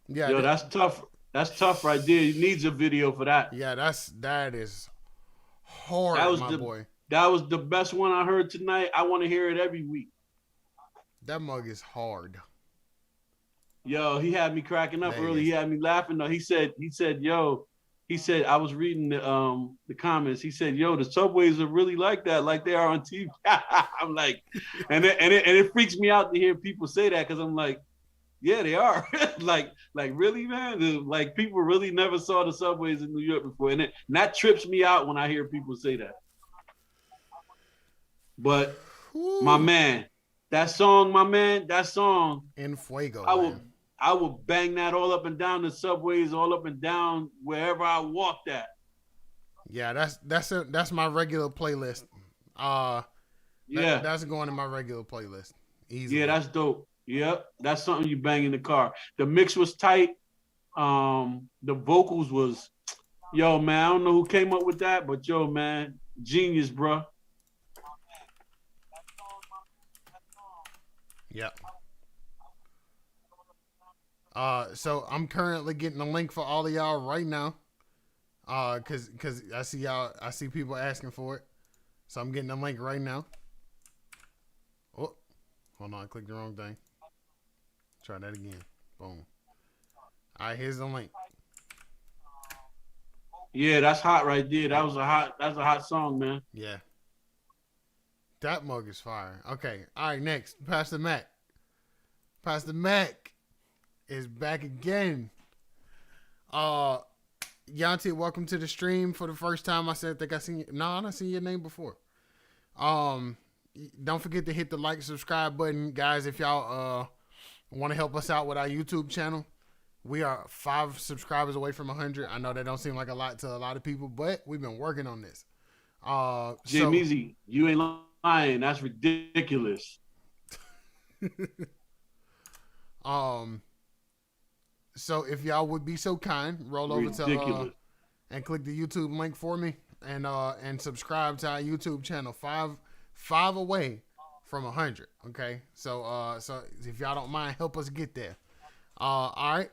Yeah. Yo, that's tough. That's tough right there. He needs a video for that. Yeah, that is hard, my boy. That was the best one I heard tonight. I want to hear it every week. That mug is hard. Yo, he had me cracking up early. He had me laughing though. He said, I was reading the comments. He said, yo, the subways are really like that, like they are on TV. I'm like, and it freaks me out to hear people say that, because I'm like, yeah, they are. like really, man? Like, people really never saw the subways in New York before. And that trips me out when I hear people say that. But my man, that song, En Fuego. I will bang that all up and down the subways, all up and down wherever I walked at. Yeah, that's my regular playlist. That's going in my regular playlist. Easily. Yeah, that's dope. Yep, that's something you bang in the car. The mix was tight. The vocals was, yo, man, I don't know who came up with that, but yo, man, genius, bro. Yep. So I'm currently getting a link for all of y'all right now. Cause I see people asking for it. So I'm getting a link right now. Oh, hold on, I clicked the wrong thing. Try that again. Boom. All right, here's the link. Yeah, that's hot right there. That's a hot song, man. Yeah. That mug is fire. Okay. All right, next. Pastor Mac. Pastor Mac is back again. Yanti, welcome to the stream for the first time. I think I seen you. No, I done seen your name before. Don't forget to hit the like, subscribe button, guys. If y'all want to help us out with our YouTube channel, we are 5 subscribers away from 100. I know that don't seem like a lot to a lot of people, but we've been working on this. Jay Meezy, you ain't lying. That's ridiculous. So if y'all would be so kind, roll over to and click the YouTube link for me, and subscribe to our YouTube channel. 5 away from 100. Okay, so if y'all don't mind, help us get there. All right.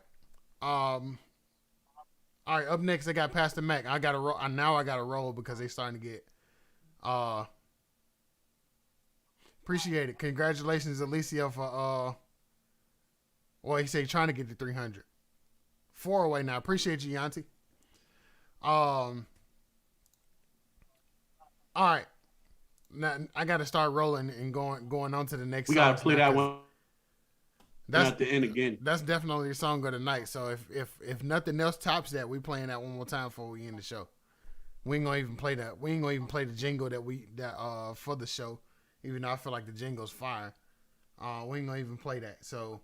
All right. Up next, I got Pastor Mac. I gotta roll. Now I gotta roll because they starting to get. Appreciate it. Congratulations, Alicia, for well, he said trying to get to 300. 4 away now. Appreciate you, Yanti. All right. Now I got to start rolling and going on to the next. We got to play that one. That's at the end again. That's definitely the song of the night. So if nothing else tops that, we playing that one more time before we end the show. We ain't gonna even play that. We ain't gonna even play the jingle that for the show, even though I feel like the jingle's fire. We ain't gonna even play that. So,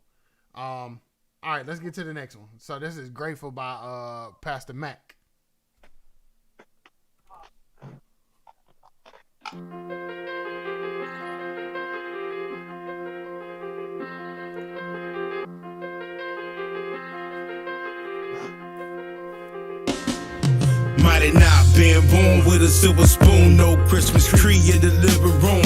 all right, let's get to the next one. So this is Grateful by Pastor Mac. Might have not been born with a silver spoon, no Christmas tree in the living room.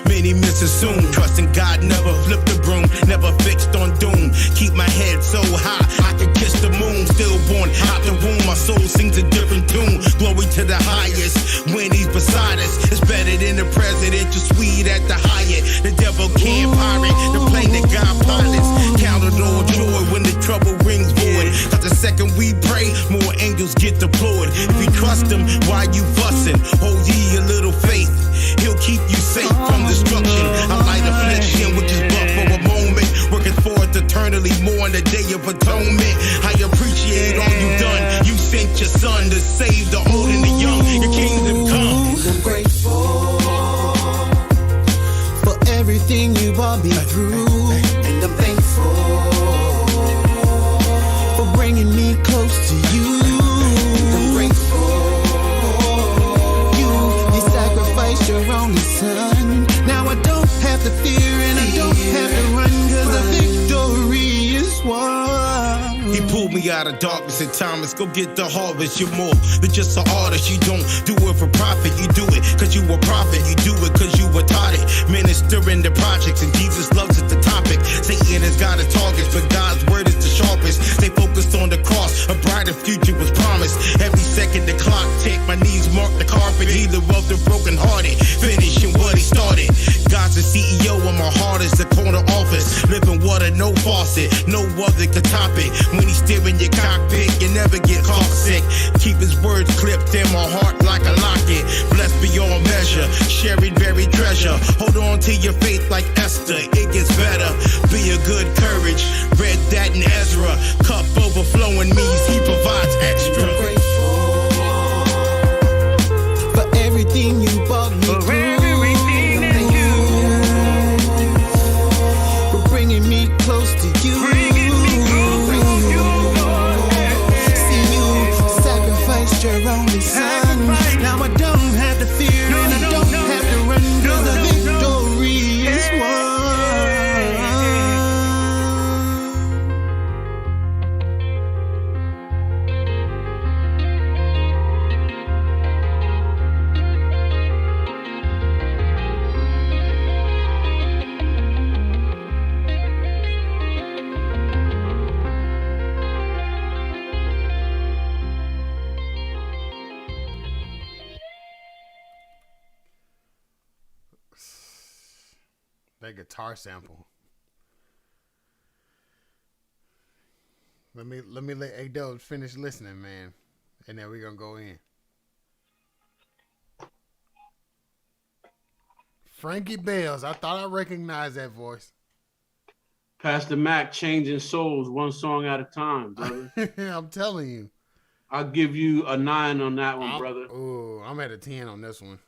Many miss it soon, trusting God, never flipped the broom, never fixed on doom. Keep my head so high, I can kiss the moon. Stillborn out the womb, my soul sings a different tune. Glory to the highest, when he's beside us. It's better than the presidential suite at the Hyatt. The devil can't pirate the plane that God pilots. Count it all joy when the trouble rings void. Cause the second we pray, more angels get deployed. If you trust him, why you fussing? Hold ye a little faith, he'll keep you safe from destruction. A light affliction, which is but for a moment, working forth eternally more on the day of atonement. I appreciate all you've done. You sent your son to save the old and the young. Your kingdom come. I'm grateful for everything you brought me through, and I'm thankful me out of darkness and Thomas, go get the harvest. You're more than just an artist. You don't do it for profit. You do it cause you a prophet. You do it cause you were taught it. Ministering the projects and Jesus loves it, the topic. Satan has got his targets, but God's word is the sharpest. Stay focused on the cross. A brighter future was promised. Every second the clock tick. My knees mark the carpet. Healer of the broken hearted. Finishing what he started. God's the CEO and my heart is the corner office. Living water, no faucet. No other could top it. When he's steering your cockpit, you never get car sick. Keep his words clipped in my heart like a locket. Blessed beyond measure. Sharing buried treasure. Hold on to your faith like Esther. It gets better. Be a good courage. Read that in Ezra. Cup overflowing means he provides extra. I'm grateful for everything you brought me through. Thank you for bringing me close to you. See you sacrificed your only son. Now I don't have to fear and I don't have to run, 'cause the victory is won. That guitar sample. Let me let A-Dubs finish listening, man, and then we're gonna go in. Frankie Bells. I thought I recognized that voice. Pastor Mac changing souls one song at a time, brother. I'm telling you. I'll give you a 9 on that one, brother. Oh, I'm at a 10 on this one.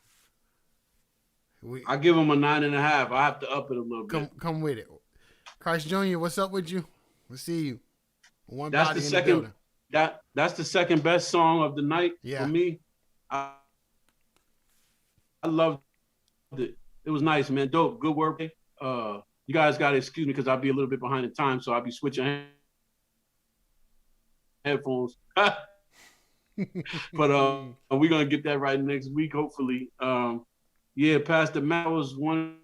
I give him a 9.5. I have to up it a little bit. Come with it. Christ Jr., what's up with you? We'll see you. One That's body the in second. the building. That's the second best song of the night for me. I loved it. It was nice, man. Dope. Good work. You guys got to excuse me because I'll be a little bit behind the time, so I'll be switching headphones. But we're gonna get that right next week, hopefully. Yeah, Pastor Matt was one.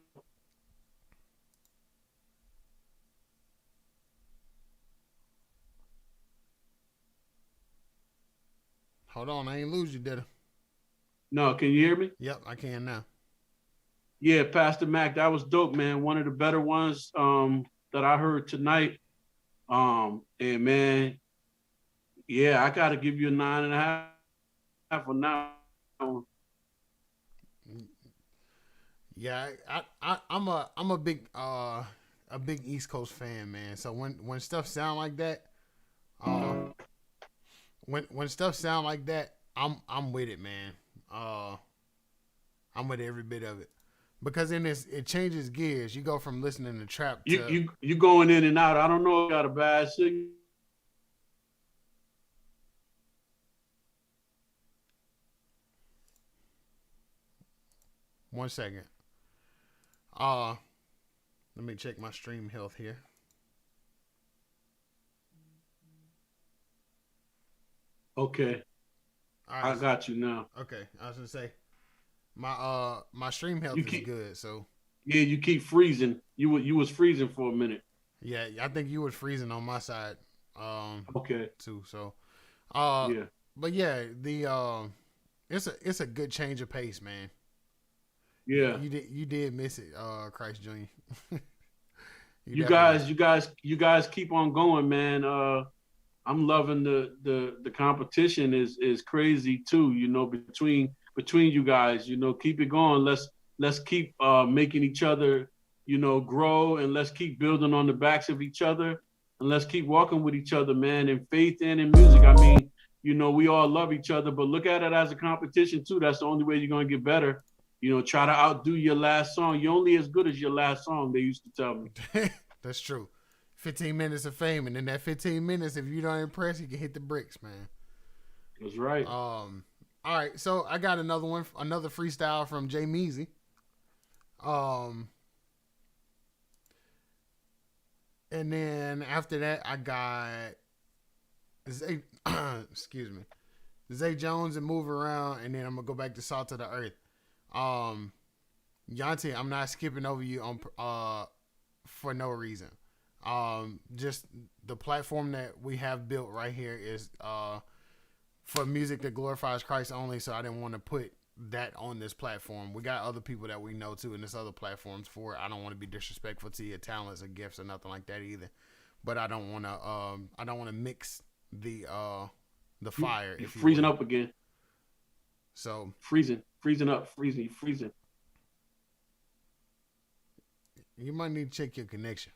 Hold on, I ain't lose you, did I? No, can you hear me? Yep, I can now. Yeah, Pastor Mac, that was dope, man. One of the better ones that I heard tonight. And man, yeah, I gotta give you a 9.5 on that one. Yeah, I'm a big East Coast fan, man. So when stuff sound like that, when stuff sound like that, I'm with it, man. I'm with every bit of it, because in this it changes gears. You go from listening to trap to you going in and out. I don't know if you got a bad signal. One second. Let me check my stream health here. Okay. All right. I got you now. Okay. I was gonna say my stream health is good, so yeah, you keep freezing. You was freezing for a minute. Yeah, I think you was freezing on my side. Okay. Too. So yeah. But yeah, the it's a good change of pace, man. Yeah. You did miss it, Christ Jr. you guys keep on going, man. I'm loving the competition is crazy too, you know, between you guys, you know, keep it going. Let's keep making each other, you know, grow, and let's keep building on the backs of each other, and let's keep walking with each other, man, in faith and in music. I mean, you know, we all love each other, but look at it as a competition too. That's the only way you're gonna get better. You know, try to outdo your last song. You're only as good as your last song, they used to tell me. That's true. 15 minutes of fame, and in that 15 minutes, if you don't impress, you can hit the bricks, man. That's right. All right, so I got another freestyle from Jay Meezy. And then after that, I got Zay, excuse me, Zay Jones and move around, and then I'm gonna go back to Salt of the Earth. Yanti, I'm not skipping over you on for no reason. Just the platform that we have built right here is for music that glorifies Christ only. So I didn't want to put that on this platform. We got other people that we know too in this other platforms for it. I don't want to be disrespectful to your talents or gifts or nothing like that either. But I don't want to mix the fire. You're freezing up again. So freezing up, freezing. You might need to check your connection.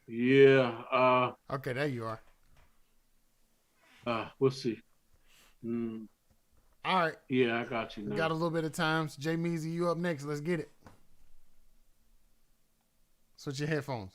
Yeah. Okay, there you are. We'll see. All right. Yeah, I got you now. We got a little bit of time. So Jay Meezy, you up next. Let's get it. Switch your headphones.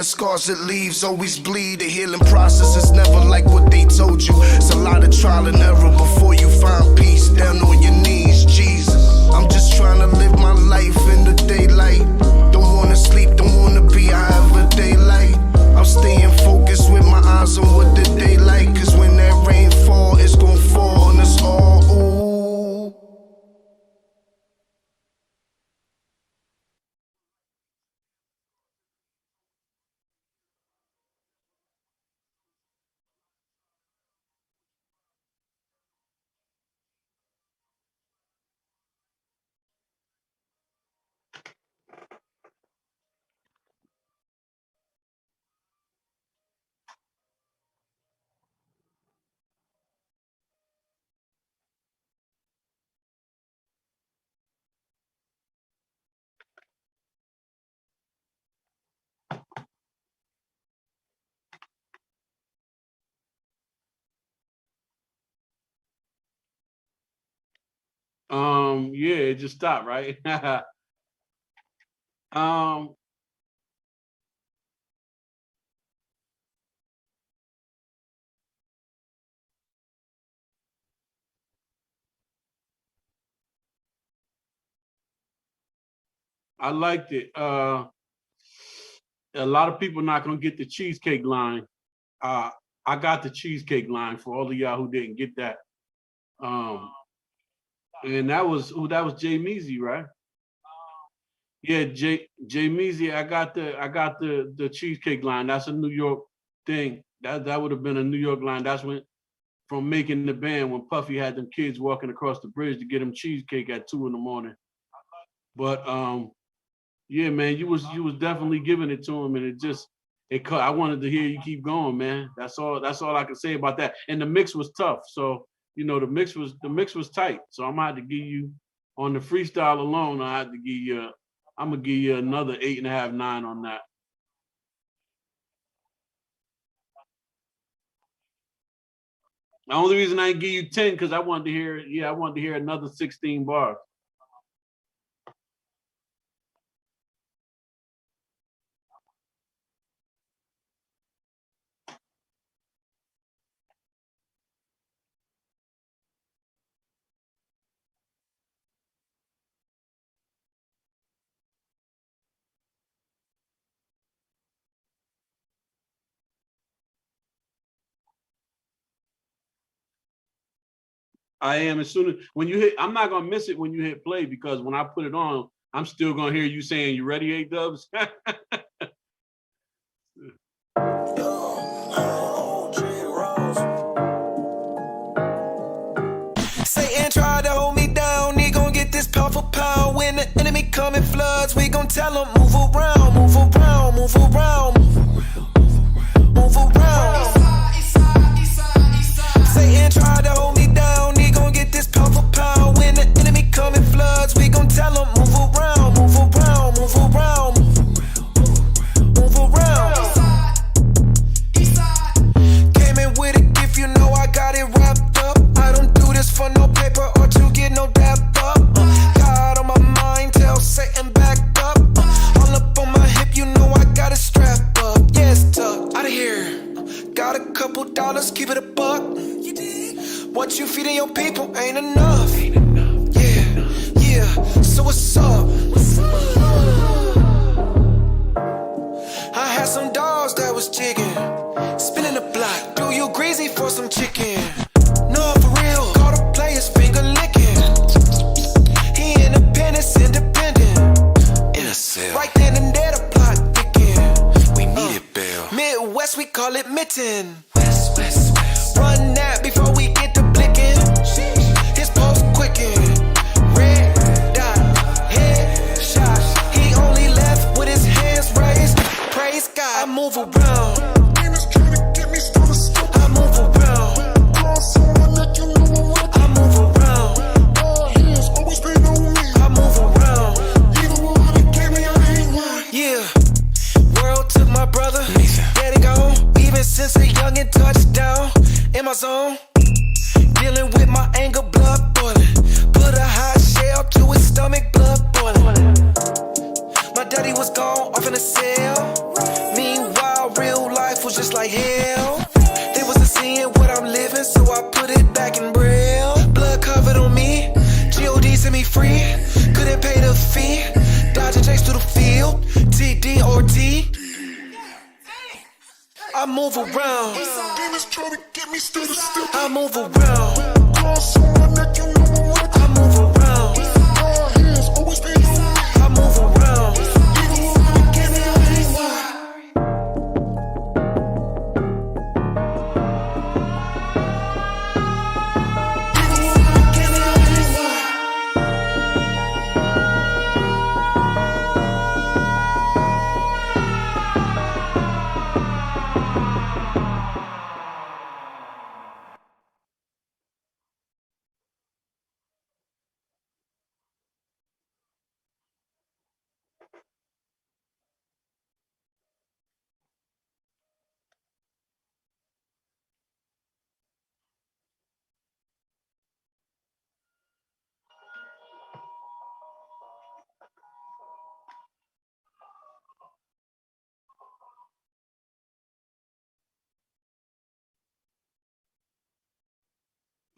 Scars it leaves always bleed. The healing process is never like what they told you. It's a lot of trial and error before you find peace. Down on your knees, Jesus. I'm just trying to live my life in the daylight. Don't wanna sleep, don't wanna be however daylight. I'm staying focused with my eyes on what the daylight. Cause when that rain fall, it's gonna fall on us all. Ooh. Yeah, it just stopped, right? I liked it. A lot of people not gonna get the cheesecake line. I got the cheesecake line for all of y'all who didn't get that. And that was Jay Meezy, right? Yeah, Jay Meezy. I got the cheesecake line. That's a New York thing. That would have been a New York line. That's when from making the band when Puffy had them kids walking across the bridge to get him cheesecake at 2 a.m. But yeah, man, you was definitely giving it to him, and it cut. I wanted to hear you keep going, man. That's all I can say about that. And the mix was tough, so you know the mix was tight. So I'm gonna have to give you on the freestyle alone. I'm gonna give you another 8.5, 9 on that. The only reason I didn't give you 10 because I wanted to hear another 16 bars. I am. As soon as when you hit, I'm not gonna miss it when you hit play, because when I put it on, I'm still gonna hear you saying, "You ready, A-Dubs?" Satan tried to hold me down, he gon' get this pound for pound. When the enemy come in floods, we gon' tell him, move around, move around, move around, move around. Satan tried to hold me down, he gon' get this pound for pound. When the enemy come in floods, we gon' tell him, move around, move around, move around, move around. Came in with a gift, you know I got it wrapped up. I don't do this for no paper or to get no dap up. God on my mind, tell Satan back up. All up on my hip, you know I got it strapped up. Yeah, it's tucked out of here. Got a couple dollars, keep it a buck. What you feeding your people ain't enough. Yeah, yeah. So what's up? I had some dogs that was jigging, spinning the block. Do you greasy for some chicken? No, for real. Call the players finger licking. He independent, independent. In a cell. Right then and there, the plot thicken. We needed bail. Midwest, we call it mitten. West, west, west. Run that before we get to blicking. His post quicken. Red dot, head shot. He only left with his hands raised. Praise God. I move around. I move around. I move around. I move around. Yeah. World took my brother. Let it go. Even since a youngin' touchdown in my zone. Dealing with my anger, blood boiling. Put a hot shell to his stomach, blood boiling. My daddy was gone, off in a cell. Meanwhile, real life was just like hell. They wasn't seeing what I'm living, so I put it back in braille. Blood covered on me, G.O.D. set me free. Couldn't pay the fee, dodging chase through the field. TD or T. I move around. I move around. I move around. I move around.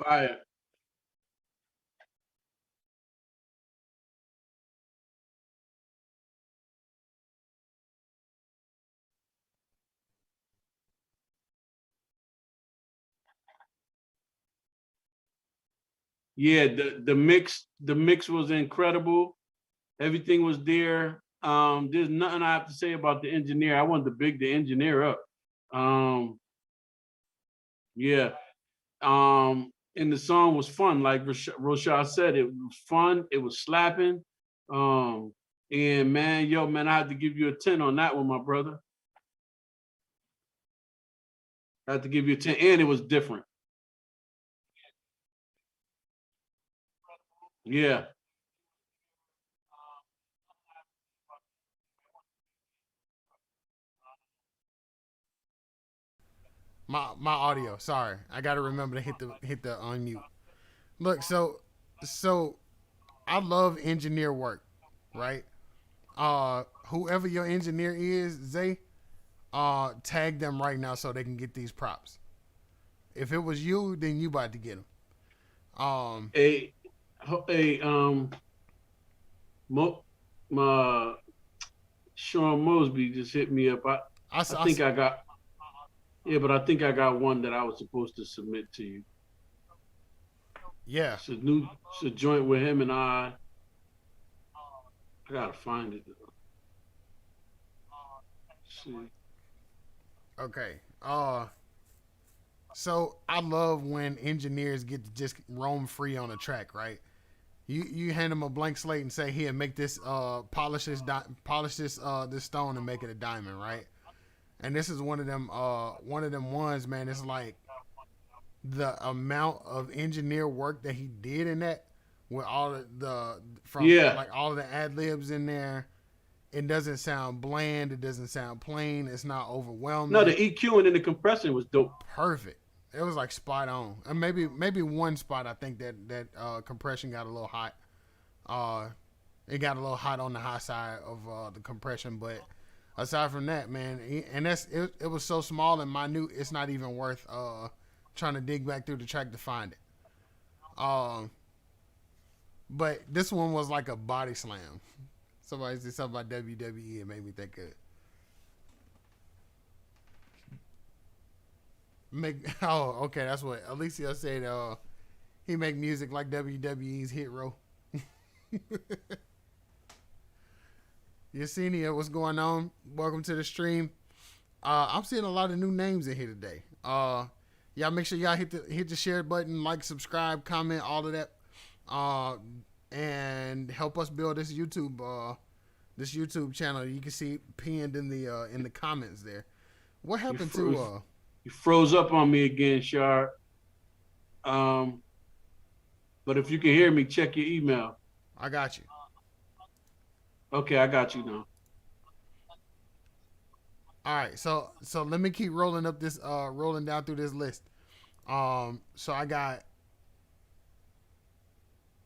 Fire. Yeah, the mix was incredible. Everything was there. There's nothing I have to say about the engineer. I wanted to big the engineer up. Yeah. And the song was fun. Like Roshad said, it was fun. It was slapping. And man, I had to give you a 10 on that one, my brother. I had to give you a 10, and it was different. Yeah. My audio. Sorry, I got to remember to hit the unmute. Look, so I love engineer work, right? Whoever your engineer is, Zay, tag them right now so they can get these props. If it was you, then you about to get them. My Sean Mosby just hit me up. I think I got. Yeah, but I think I got one that I was supposed to submit to you. Yeah. It's a joint with him and I gotta find it. Let's see. Okay. So I love when engineers get to just roam free on a track, right? You hand them a blank slate and say, "Here, make this polish this this stone and make it a diamond," right? And this is one of them ones, man. It's like the amount of engineer work that he did in that, with all of like all of the ad libs in there. It doesn't sound bland. It doesn't sound plain. It's not overwhelming. No, the EQing and the compressing was dope. Perfect. It was like spot on. And maybe one spot I think that compression got a little hot. It got a little hot on the high side of the compression, but aside from that, man, and it was so small and minute, it's not even worth trying to dig back through the track to find it. But this one was like a body slam. Somebody said something about WWE and made me think of it. Okay, that's what Alicia said. He make music like WWE's Hit Row. Yesenia, what's going on? Welcome to the stream. I'm seeing a lot of new names in here today. Y'all make sure y'all hit the share button, like, subscribe, comment, all of that, and help us build this YouTube channel. You can see pinned in the comments there. What happened to You froze up on me again, Shard. But if you can hear me, check your email. I got you. Okay, I got you now. All right, so let me keep rolling down through this list. So I got.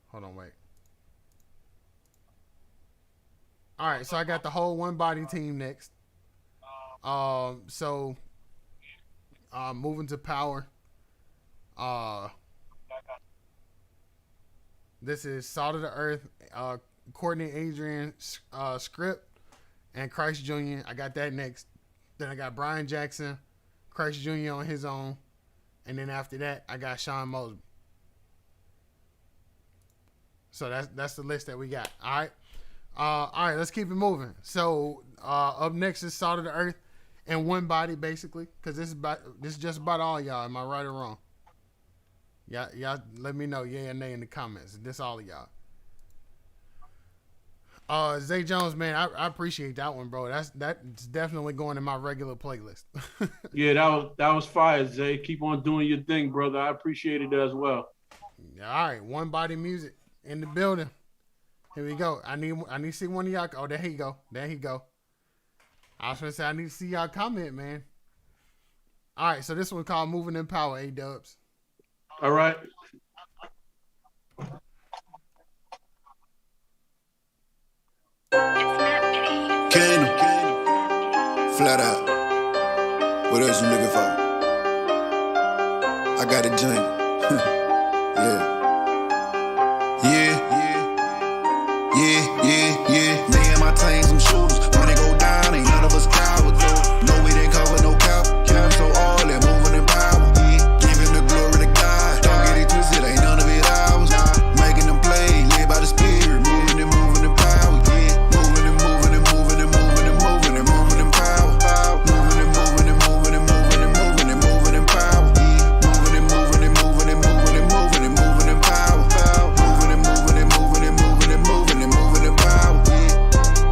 Hold on, wait. All right, so I got the whole One Body team next. Moving to Power. This is Salt of the Earth, Courtney Adrian script, and Christ Jr. I got that next. Then I got Brian Jackson, Christ Jr. on his own, and then after that I got Sean Mosby. So that's the list that we got. All right, let's keep it moving. So up next is Salt of the Earth and One Body, basically, because this is just about all y'all. Am I right or wrong? Y'all let me know, yeah or nay, in the comments. This all of y'all. Zay Jones, man, I appreciate that one, bro. That's definitely going in my regular playlist. Yeah, that was fire, Zay. Keep on doing your thing, brother. I appreciate it as well. All right, One Body music in the building. Here we go. I need to see one of y'all. Oh, there he go. I was gonna say I need to see y'all comment, man. All right, so this one called "Moving in Power." A-Dubs. All right. Kano, flat out. What else you looking for? I got a joint. Yeah. Me and my team, some shooters. When it go down, ain't none of us cowards. No, we didn't cover no cap. Moving so all that, moving in power. Giving the glory to God. Don't get it twisted, ain't none of it ours. Making them play, led by the Spirit. Moving in power. Moving in power. Moving in power. Moving in power. Moving in power. Moving in power.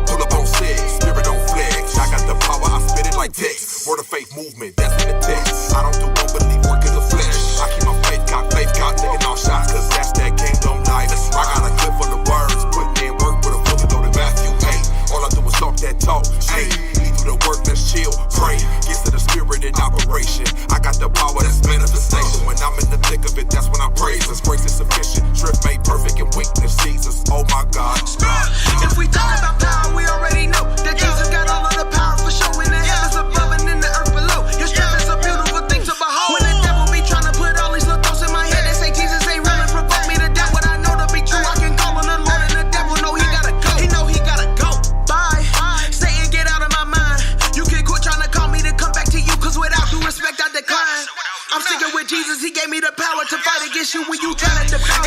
Pull up on set, spirit on flex. I got the power, I spit it like text. Word of faith movement, that's in the text. I don't do unbelief, work in the flesh. I keep my faith cock, taking off shots, cause that's that kingdom life. I got a clip for the words, putting in work with a fully loaded Matthew 8. All I do is talk that talk, hey, we do the work, let's chill, pray. Get to the spirit in operation. I got the power, that's manifestation. When I'm in the thick of it, that's when I praise. His grace is sufficient, strength made perfect in weakness, Jesus, oh my God. If we talk about power, we already know that Jesus got all of the power for show. In the heavens above and in the earth below. Your strength is a beautiful thing to behold. When the devil be trying to put all these little thoughts in my head, they say Jesus ain't really provoke me to doubt what I know to be true. I can call on the Lord and the devil know he gotta go. He know he gotta go. Bye. Satan, get out of my mind. You can quit trying to call me to come back to you, cause without due respect I decline. I'm sticking with Jesus, he gave me the power to fight against you when you try to defend.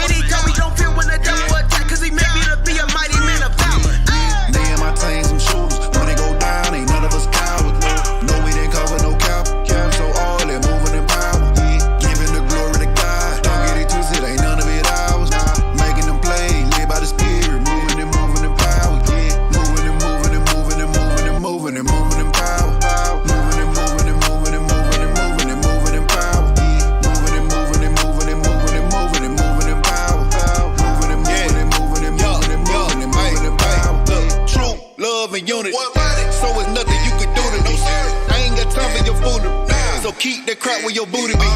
keep that crap where your booty be.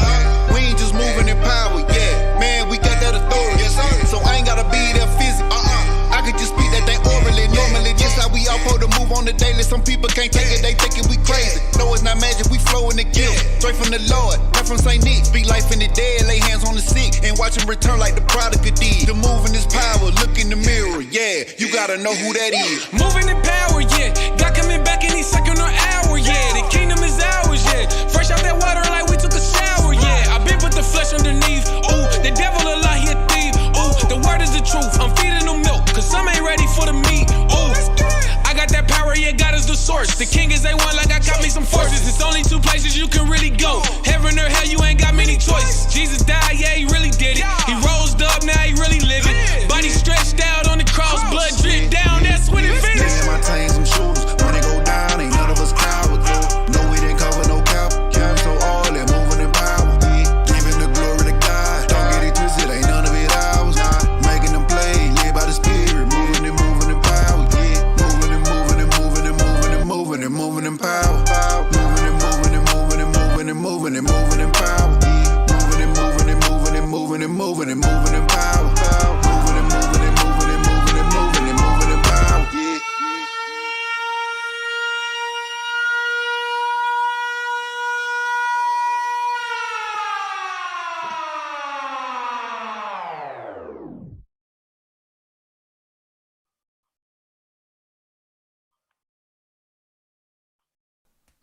We ain't just moving in power, yeah. Man, we got that authority. Yes, sir. So I ain't gotta be there physically. I could just speak that thing orally. Normally, just how we all supposed to move on the daily. Some people can't take it, they thinking we crazy. No, it's not magic, we flow in the gift. Straight from the Lord, not from St. Nick. Speak life in the dead, lay hands on the sick, and watch him return like the prodigal did. The moving is power, look in the mirror, yeah. You gotta know who that is. Moving in power, yeah. God coming back any second or hour, yeah. The kingdom is ours, yeah. Fresh out that water like we took a shower, yeah. I been put the flesh underneath. Ooh, the devil a lie, he a thief. Ooh, the word is the truth. I'm feeding them milk, cause some ain't ready for the meat. Ooh, I got that power, yeah, God is the source. The king is A1 like I got me some forces. It's only two places you can really go. Heaven or hell, you ain't got many choices. Jesus died, yeah, he really did it. He rose up, now he really living. Body stretched out on the cross, blood drip down, that's when it finished. Me and my team some shooters, when they go down, ain't none of us cowards. No, we didn't cover no cap, so all that moving in power. Giving the glory to God, don't get it twisted, ain't none of it ours. Making them play, led by the spirit, moving in power. Moving in power. Moving in power. Moving in power.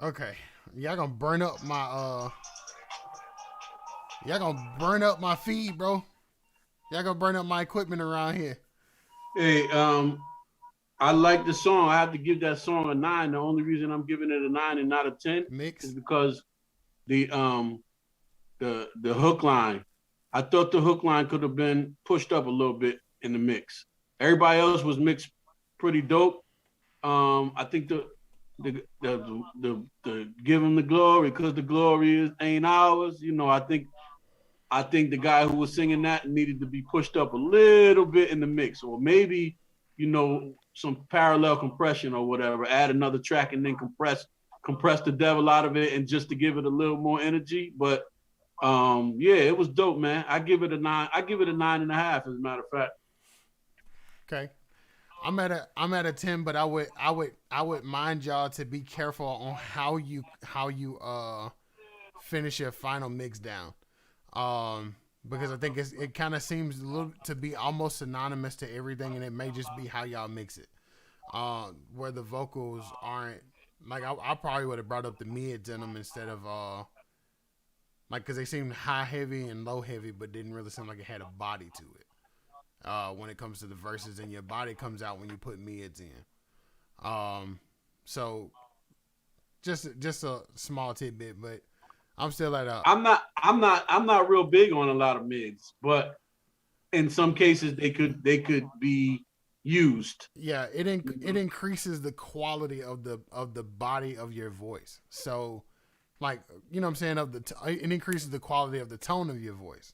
Okay, y'all gonna burn up my feed, bro. Y'all gonna burn up my equipment around here. Hey, I like the song. I have to give that song a 9. The only reason I'm giving it a 9 and not a 10 is because the hook line. I thought the hook line could have been pushed up a little bit in the mix. Everybody else was mixed pretty dope. I think the give him the glory because the glory ain't ours. You know, I think the guy who was singing that needed to be pushed up a little bit in the mix, or maybe, you know, some parallel compression or whatever. Add another track and then compress the devil out of it, and just to give it a little more energy. But yeah, it was dope, man. I give it a 9. I give it a 9.5, as a matter of fact. Okay. I'm at a 10, but I would mind y'all to be careful on how you finish your final mix down, because I think it kind of seems a little to be almost synonymous to everything, and it may just be how y'all mix it, where the vocals aren't like I probably would have brought up the mids in them instead of like, because they seemed high heavy and low heavy, but didn't really seem like it had a body to it. When it comes to the verses, and your body comes out when you put mids in. So just a small tidbit, but I'm still at a. I'm not real big on a lot of mids, but in some cases they could be used. Yeah, it increases the quality of the body of your voice. So, like, you know what I'm saying, it increases the quality of the tone of your voice.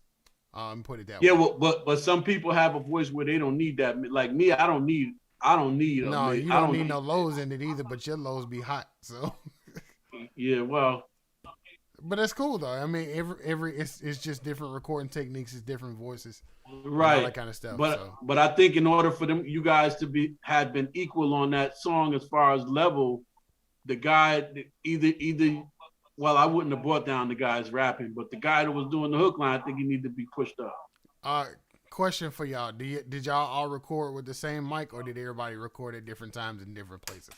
Put it that way. Yeah, well, but some people have a voice where they don't need that. Like me, I don't need. No, you don't need no lows in it either. But your lows be hot, so. Yeah, well. But that's cool though. I mean, it's just different recording techniques, it's different voices, right? All that kind of stuff. But I think in order for you guys to had been equal on that song as far as level, the guy either. Well, I wouldn't have brought down the guys rapping, but the guy that was doing the hook line, I think he needed to be pushed up. Question for y'all: did y'all all record with the same mic, or did everybody record at different times in different places?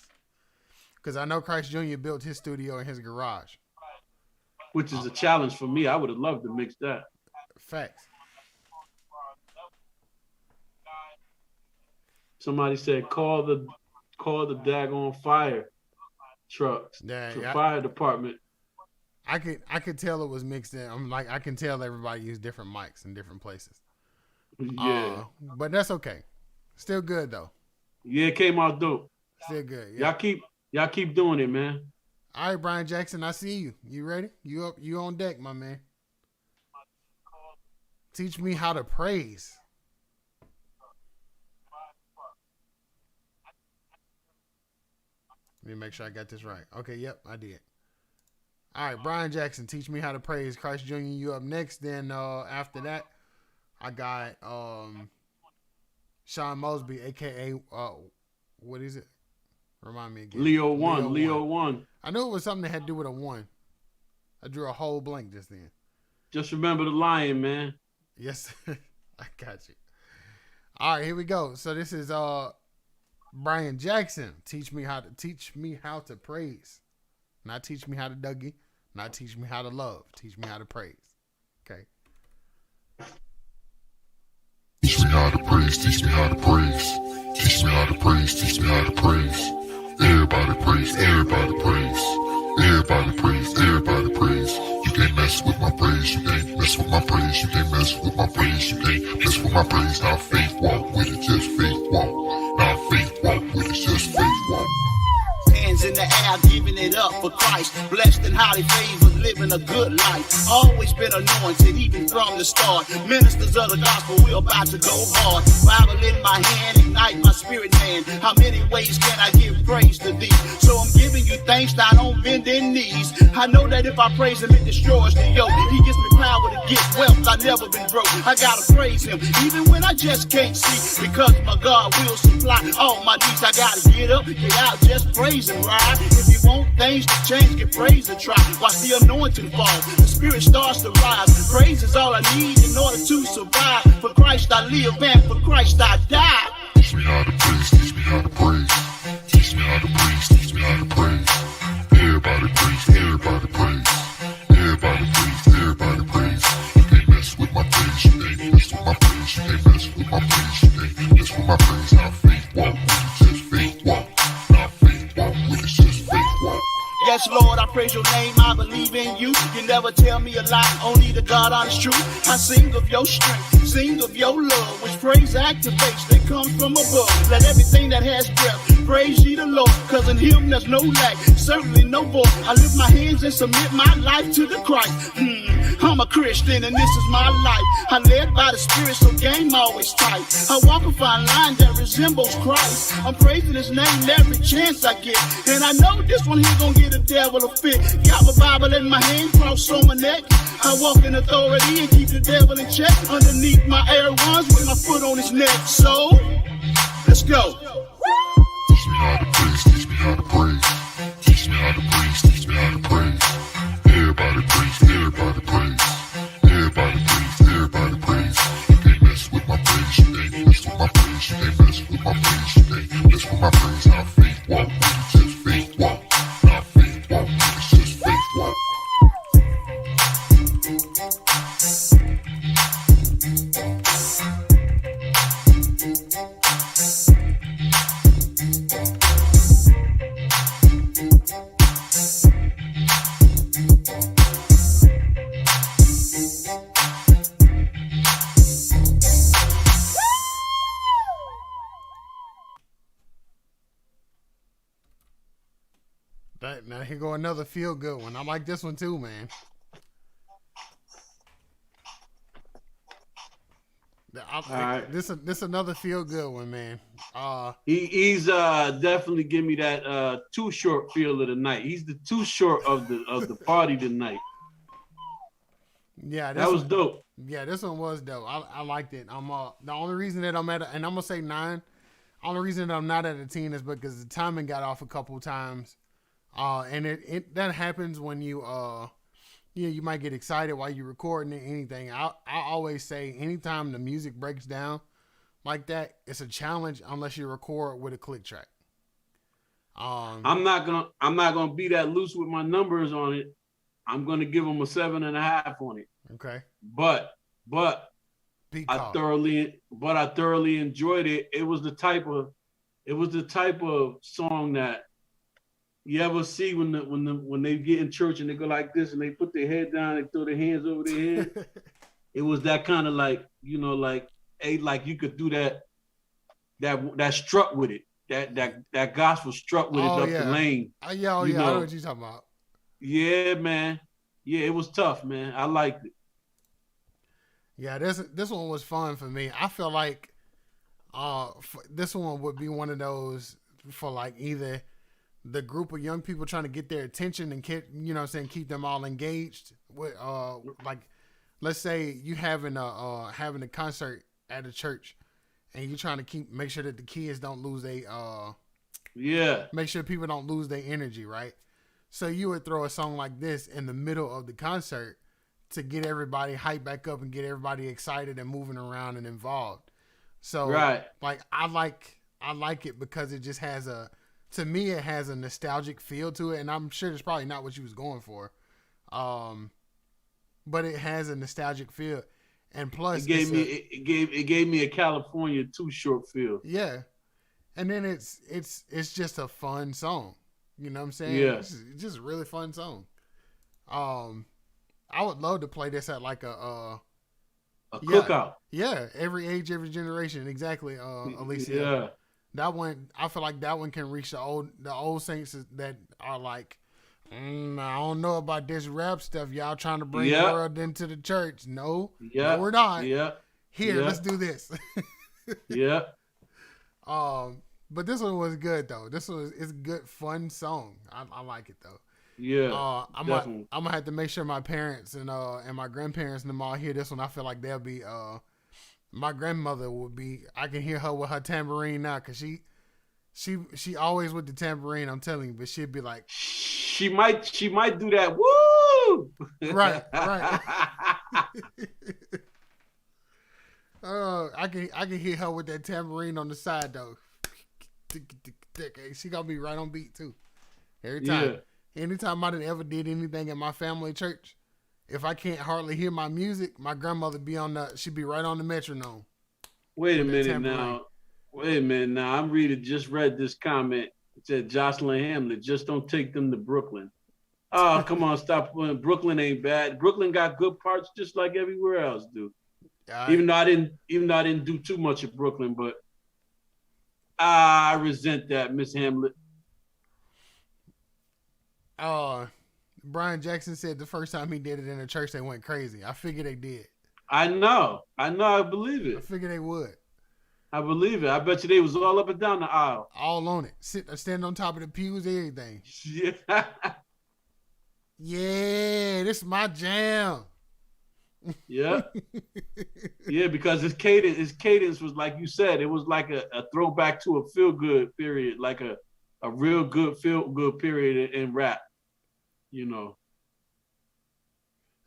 Because I know Christ Jr. built his studio in his garage, which is a challenge for me. I would have loved to mix that. Facts. Somebody said, call the daggone fire trucks. Fire department. I could tell it was mixed in. I'm like, I can tell everybody used different mics in different places. Yeah. But that's okay. Still good though. Yeah, it came out dope. Still good. Yeah. Y'all keep doing it, man. All right, Brian Jackson, I see you. You ready? You on deck, my man. Teach me how to praise. Let me make sure I got this right. Okay, yep, I did. All right, Brian Jackson, Teach Me How to Praise Christ Jr. You up next. Then after that, I got Sean Mosby, aka what is it? Remind me again. Leo one. I knew it was something that had to do with a one. I drew a whole blank just then. Just remember the lion, man. Yes, I got you. All right, here we go. So this is Brian Jackson. Teach me how to praise. Not teach me how to Dougie. Not teach me how to love. Teach me how to praise. Okay. Teach me how to praise. Teach me how to praise. Teach me how to praise. Teach me how to praise. Everybody praise. Everybody praise. Everybody praise. Everybody praise. You can't mess with my praise. You can't mess with my praise. You can't mess with my praise. You can't mess with my praise. Now faith walk with it. Just faith walk. Now faith walk with it. Just faith walk. Hands in the air, giving it up for Christ. Blessed and highly favored, living a good life. Always been anointed, even from the start. Ministers of the gospel, we're about to go hard. Bible in my hand, ignite my spirit, man. How many ways can I give praise to thee? So I'm giving you thanks, not on bended knees. I know that if I praise him, it destroys the yoke. He gives me power to get wealth, I've never been broke. I gotta praise him, even when I just can't see. Because my God will supply all my needs. I gotta get up, get out, just praise him, right? If you want things to change, get praise and try. Watch the anointing fall, the spirit starts to rise. Praise is all I need in order to survive. For Christ I live and for Christ I die. Teach me how to praise. Teach me how to praise. Teach me how to praise. Teach me how to praise. Everybody praise. Everybody praise. Everybody praise. Everybody praise. You can't mess with my praise. You can't mess with my praise. You can't mess with my praise. You can't mess with my praise. Now faith walk with it. Just faith walk. Now faith walk with it. Just faith walk. Yes, Lord, I praise your name, I believe in you. You never tell me a lie, only the God honest truth. I sing of your strength, sing of your love, which praise activates, that comes from above. Let everything that has breath praise ye the Lord, cause in him there's no lack, certainly no void. I lift my hands and submit my life to the Christ. I'm a Christian and this is my life. I led by the Spirit, so game always tight. I walk a fine line that resembles Christ. I'm praising his name every chance I get, and I know this one here gonna get the devil a fit. Got my Bible in my hand, cross on my neck. I walk in authority and keep the devil in check. Underneath my air ones with my foot on his neck. So, let's go. Teach me how to praise. Teach me how to praise. Teach me how to praise. Teach me how to praise. Everybody praise. Everybody praise. Everybody praise. Everybody praise. You can't mess with my praise. You can't mess with my praise. You can't mess with my praise. You can't mess with my praise. Now faith walk with it. Just faith walk. Now faith walk with it. Just faith walk. Now here go another feel good one. I like this one too, man. This another feel good one, man. He's definitely give me that Too Short feel of the night. He's the Too Short of the party tonight. Yeah, that was dope. Yeah, this one was dope. I liked it. The only reason that I'm at and I'm gonna say 9. The only reason that I'm not at a 10 is because the timing got off a couple of times. And it that happens when you you might get excited while you're recording anything. I always say anytime the music breaks down like that, it's a challenge unless you record with a click track. I'm not gonna be that loose with my numbers on it. I'm gonna give them a 7.5 on it. Okay. But I thoroughly enjoyed it. It was the type of song that you ever see when they get in church and they go like this and they put their head down and throw their hands over their head. It was that kind of like you could do that strut with it. That gospel strut with it up the lane. I know what you're talking about. Yeah, man. Yeah, it was tough, man. I liked it. Yeah, this one was fun for me. I feel like this one would be one of those for like either the group of young people trying to get their attention and keep, you know what I'm saying, keep them all engaged with like, let's say you having a concert at a church and you're trying to make sure that the kids don't lose make sure people don't lose their energy, right? So you would throw a song like this in the middle of the concert to get everybody hyped back up and get everybody excited and moving around and involved. So like I like it because it just has to me it has a nostalgic feel to it, and I'm sure it's probably not what you was going for. But it has a nostalgic feel. And plus it gave me a California Too Short feel. Yeah. And then it's just a fun song. You know what I'm saying? Yeah. It's just a really fun song. I would love to play this at like a cookout. Yeah, every age, every generation. Exactly, Alicia. Yeah. That one, I feel like that one can reach the old saints that are like, I don't know about this rap stuff. Y'all trying to bring the world into the church. No, no, we're not. Yeah. Here, let's do this. Yeah. But this one was good though. It's a good, fun song. I like it though. Yeah. I'm gonna have to make sure my parents and my grandparents and them all hear this one. I feel like they'll be my grandmother would be. I can hear her with her tambourine now because she always with the tambourine. I'm telling you, but she'd be like, she might do that. Woo! Right. I can hear her with that tambourine on the side though. She gonna be right on beat too. Every time. Yeah. Anytime I ever did anything in my family church, if I can't hardly hear my music, my grandmother she'd be right on the metronome. Wait a minute now. I just read this comment. It said Jocelyn Hamlet, just don't take them to Brooklyn. Oh, come on, stop. Brooklyn ain't bad. Brooklyn got good parts just like everywhere else, dude. Even though I didn't do too much of Brooklyn, but I resent that, Miss Hamlet. Brian Jackson said the first time he did it in a church, they went crazy. I figured they did. I know. I believe it. I figured they would. I believe it. I bet you they was all up and down the aisle. All on it. Stand on top of the pews, everything. Yeah. Yeah, this is my jam. Yeah. Yeah, because his cadence was like you said, it was like a throwback to a feel-good period, like a real good feel-good period in rap, you know.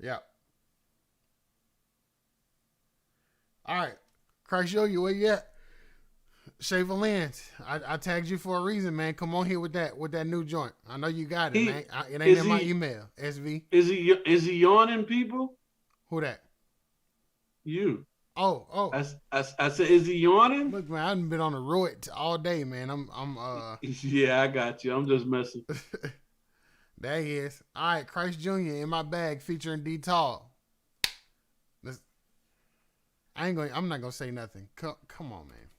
Yeah. All right. Christ, where you at? Shaver Lance, I tagged you for a reason, man. Come on here with that new joint. I know you got it, man. It ain't in my email. SV. Is he yawning, people? Who that? You. Oh. I said, is he yawning? Look, man, I haven't been on the road all day, man. I'm Yeah, I got you. I'm just messing. There he is. All right, Christ Jr. in my bag featuring D Tall. I'm not gonna say nothing. Come on, man.